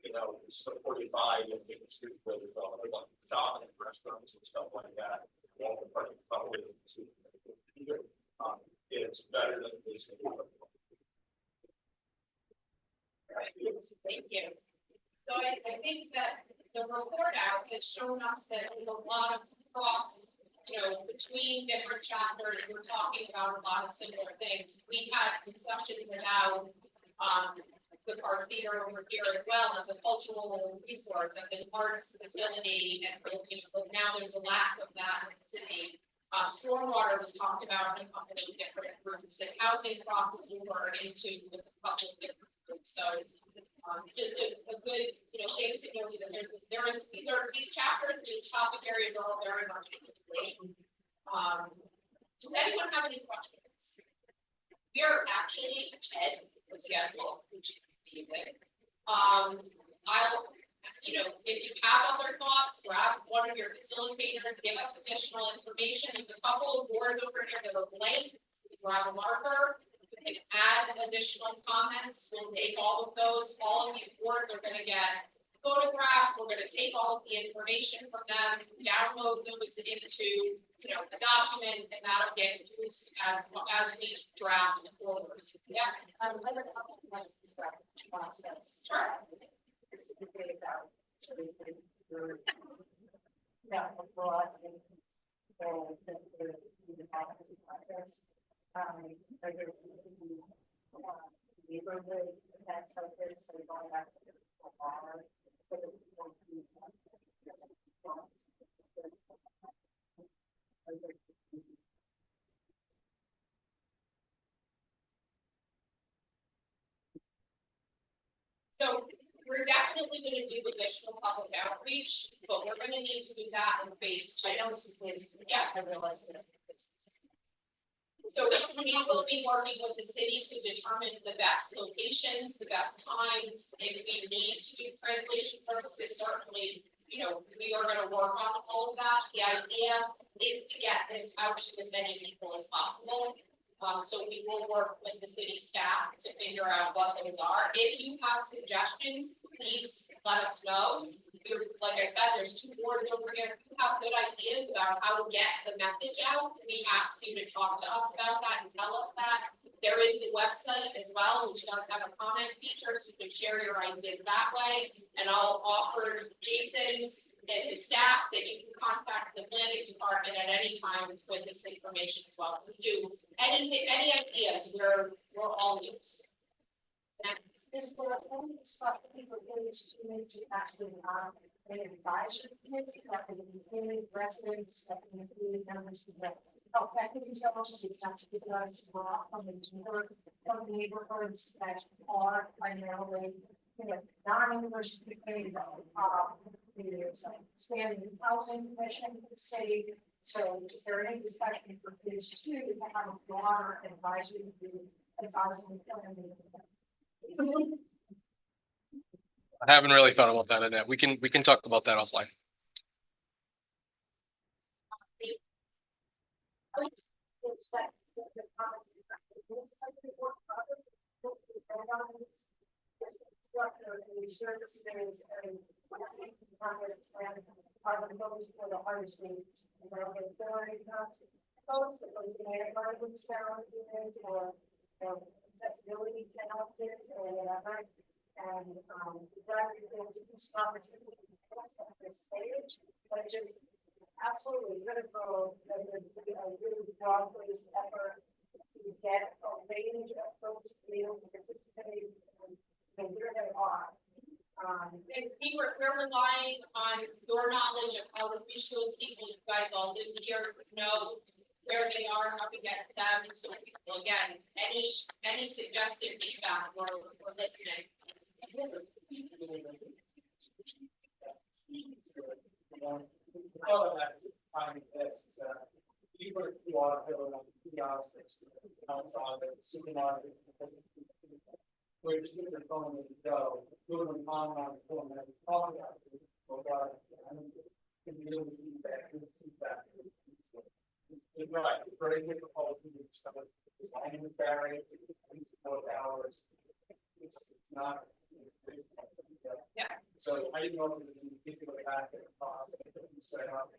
you know, supported by the street where there's a lot of shopping and restaurants and stuff like that. All the parking probably it's better than this. Thank you. So I think that the report out has shown us that there's a lot of cross, between different chapters, we're talking about a lot of similar things. We had discussions about, the park theater over here as well as a cultural resource at the arts facility, and now there's a lack of that in the city. Stormwater was talked about in a couple of different groups, and housing crosses over into with a couple of different groups. So just a good, thing to know that these chapters, these topic areas are all very much related. Does anyone have any questions? We are actually ahead of schedule, which is amazing. If you have other thoughts, grab one of your facilitators, give us additional information. There's a couple of boards over here that are blank. Grab a marker. You can add additional comments. We'll take all of those. All of these boards are going to get photographed. We're going to take all of the information from them, download those into a document, and that'll get used as we draft forward. Yeah. I have a couple of questions about the process. Sure. Specifically about abroad and the process. Neighborhood events like this, so going back to the bar. So we're definitely going to do additional public outreach, but we're going to need to do that in phase 2. I know it's in phase 2. Yeah, I realize that. So we will be working with the city to determine the best locations, the best times. If we need to do translation services, certainly, we are going to work on all of that. The idea is to get this out to as many people as possible. So we will work with the city staff to figure out what those are. If you have suggestions, please let us know. Like I said, there's 2 boards over here. If you have good ideas about how to get the message out, we ask you to talk to us about that and tell us that. There is the website as well, which does have a comment feature, so you can share your ideas that way. And I'll offer Jason's and his staff that you can contact the planning department at any time with this information as well. If you do any ideas, we're all ears. Is there any stuff that people use to make you actually an advisory committee that would include residents, that would include members of the health equity zones, to give us from the neighborhoods that are primarily, non-university community, there's like standing housing commission, say. So is there any discussion for phase 2 to have a broader advisory group advising the I haven't really thought about that, Annette. We can talk about that offline. Accessibility to help it or whatever. And this opportunity at this stage, but just absolutely critical that there be a really broad-based effort to get a range of folks to be able to participate and where they are. And we're relying on your knowledge of how to reach those people. You guys all live here, know where they are, how to get to them. So again, any suggested feedback, we're listening. We're just going to phone and go, do them online, phone and talk about it. Feedback. It's right, it's very difficult to do some of this language barrier, hours. It's not. Yeah. So I didn't know if you think about that cost, you set up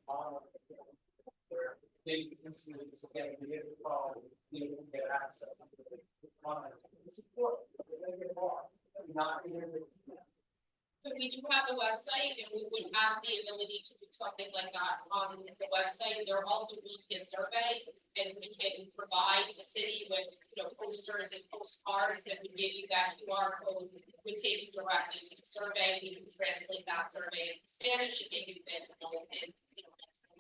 where they instantly just get the call, you can get access to the support, they get lost, not So we do have the website and we would have the ability to do something like that on the website. There also will be a survey and we can provide the city with, posters and postcards that would give you that QR code, would take you directly to the survey. We can translate that survey into Spanish and maybe in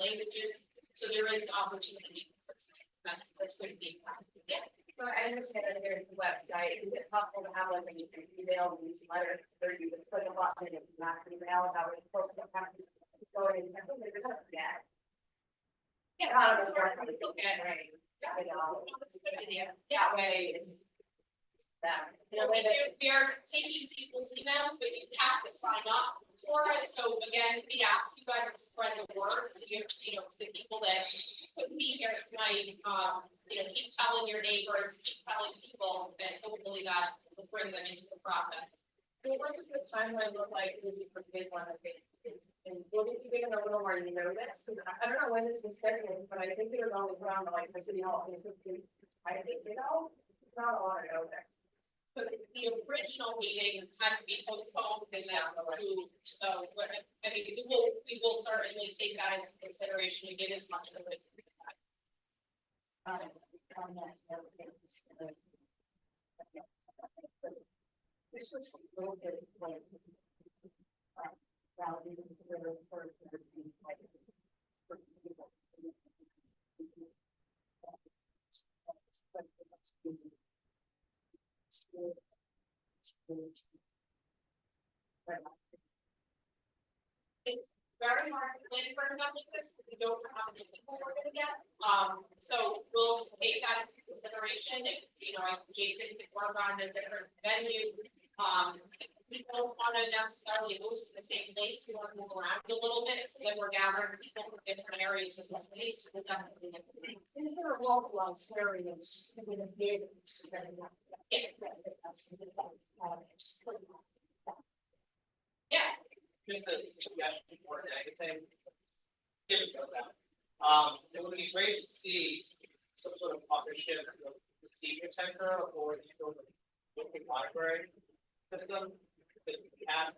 languages. So there is opportunity. That's going to be. Yeah. So I understand that there's a website. Is it possible to have like an email, newsletter, or you just put a button in not email about it? Folks don't have to go in and they're gonna forget. Yeah, It's okay, right? that's a good idea. Yeah. That way it's that. We are taking people's emails, but you have to sign up for it. So again, we ask you guys to spread the word to to the people that couldn't be here tonight. Keep telling your neighbors, keep telling people that hopefully that will bring them into the process. So what does the timeline look like for phase one of phase two? And will you be given a little more notice? I don't know when this was scheduled, but I think it was always around like the city hall. I think, it's not a lot of notice. But the original meeting had to be postponed in that move. So, I mean, we will certainly take that into consideration and give as much notice. This was a little bit like It's very hard to plan for an event like this because we don't know how many people we're gonna get. So we'll take that into consideration. If, Jason can work on a different venue. We don't want to necessarily host in the same place. We want to move around a little bit so that we're gathering people from different areas of the city. So we'll definitely. is there a localized areas in the neighborhoods that Yeah. Just a suggestion for anything. It would be great to see some sort of partnership with the senior center or the local library system. Because we have a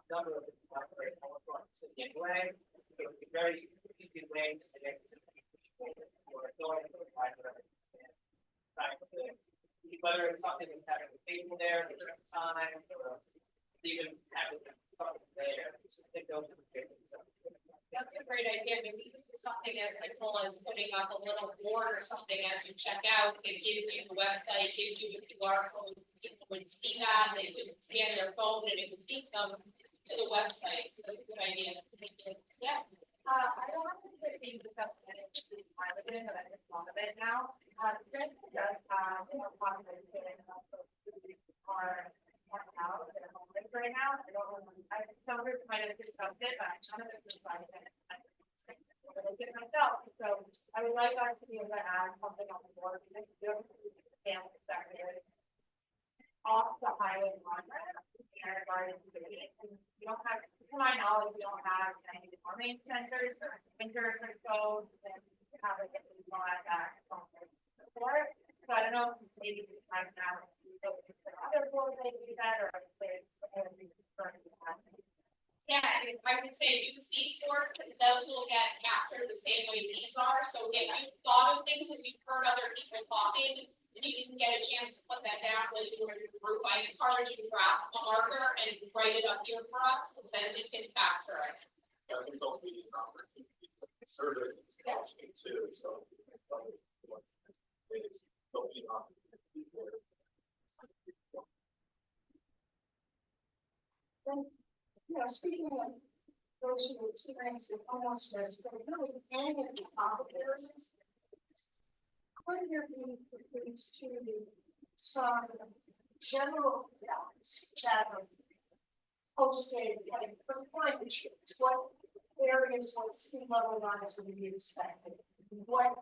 number of libraries all across the city anyway. So it would be very easy ways to get to people who are going to the library. Whether it's something that's having a table there, at a time, or even having something there. That's a great idea. Maybe we can do something as simple as putting up a little board or something as you check out. It gives you the website, gives you the QR code. People would see that, they would scan their phone and it would take them to the website. So that's a good idea. Yeah. I don't want to be discussed in I live in a lot of it now. Does population are out at home right now. I don't know. Some groups might have discussed it, but none of it was like it myself. So I would like us to be able to add something on the board because you can't expect it off the highway monument and garden city. You don't have, to my knowledge, we don't have any farming centers or winter controls and have it that support. So I don't know if maybe it's time now to other boards they do that or if they Yeah, I would say use these boards because those will get captured the same way these are. So if you thought of things as you've heard other people talking, and you didn't get a chance to put that down with your group, I encourage you to grab a marker and write it up here for us, because then we can capture it. I think they'll be an opportunity to survey too, so. There'll be an opportunity there. Speaking of those who experience homelessness, but really any of the top areas, could there be things to some general guidelines that are posted, like for climate change, what areas, what sea level rise would be expected? What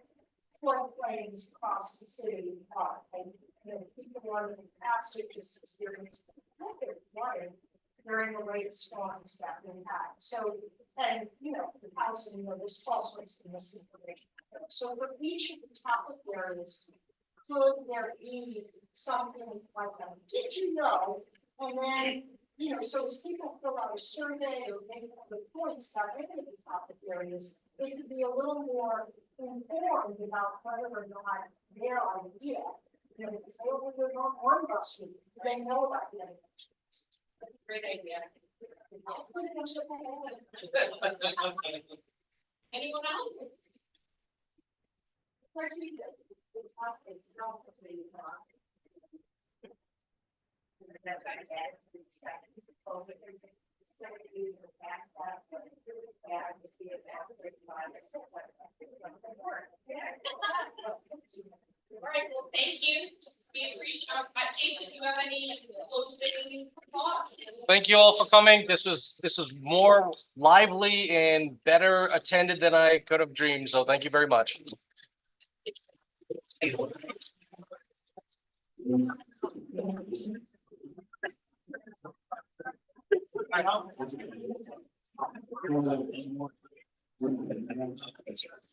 floodplains across the city are? And, people are in the passage is experiencing flooding during the late storms that we had. So, and the housing, there's all sorts of misinformation. So for each of the topic areas, could there be something like a did you know? And then So as people fill out a survey or make other points about any of the topic areas, they could be a little more informed about whether or not their idea, because they only live on one bus route, they know about the other. Great idea. Anyone else? All right, well, thank you. We appreciate, Jason, do you have any closing thoughts? Thank you all for coming. This was more lively and better attended than I could have dreamed. So thank you very much.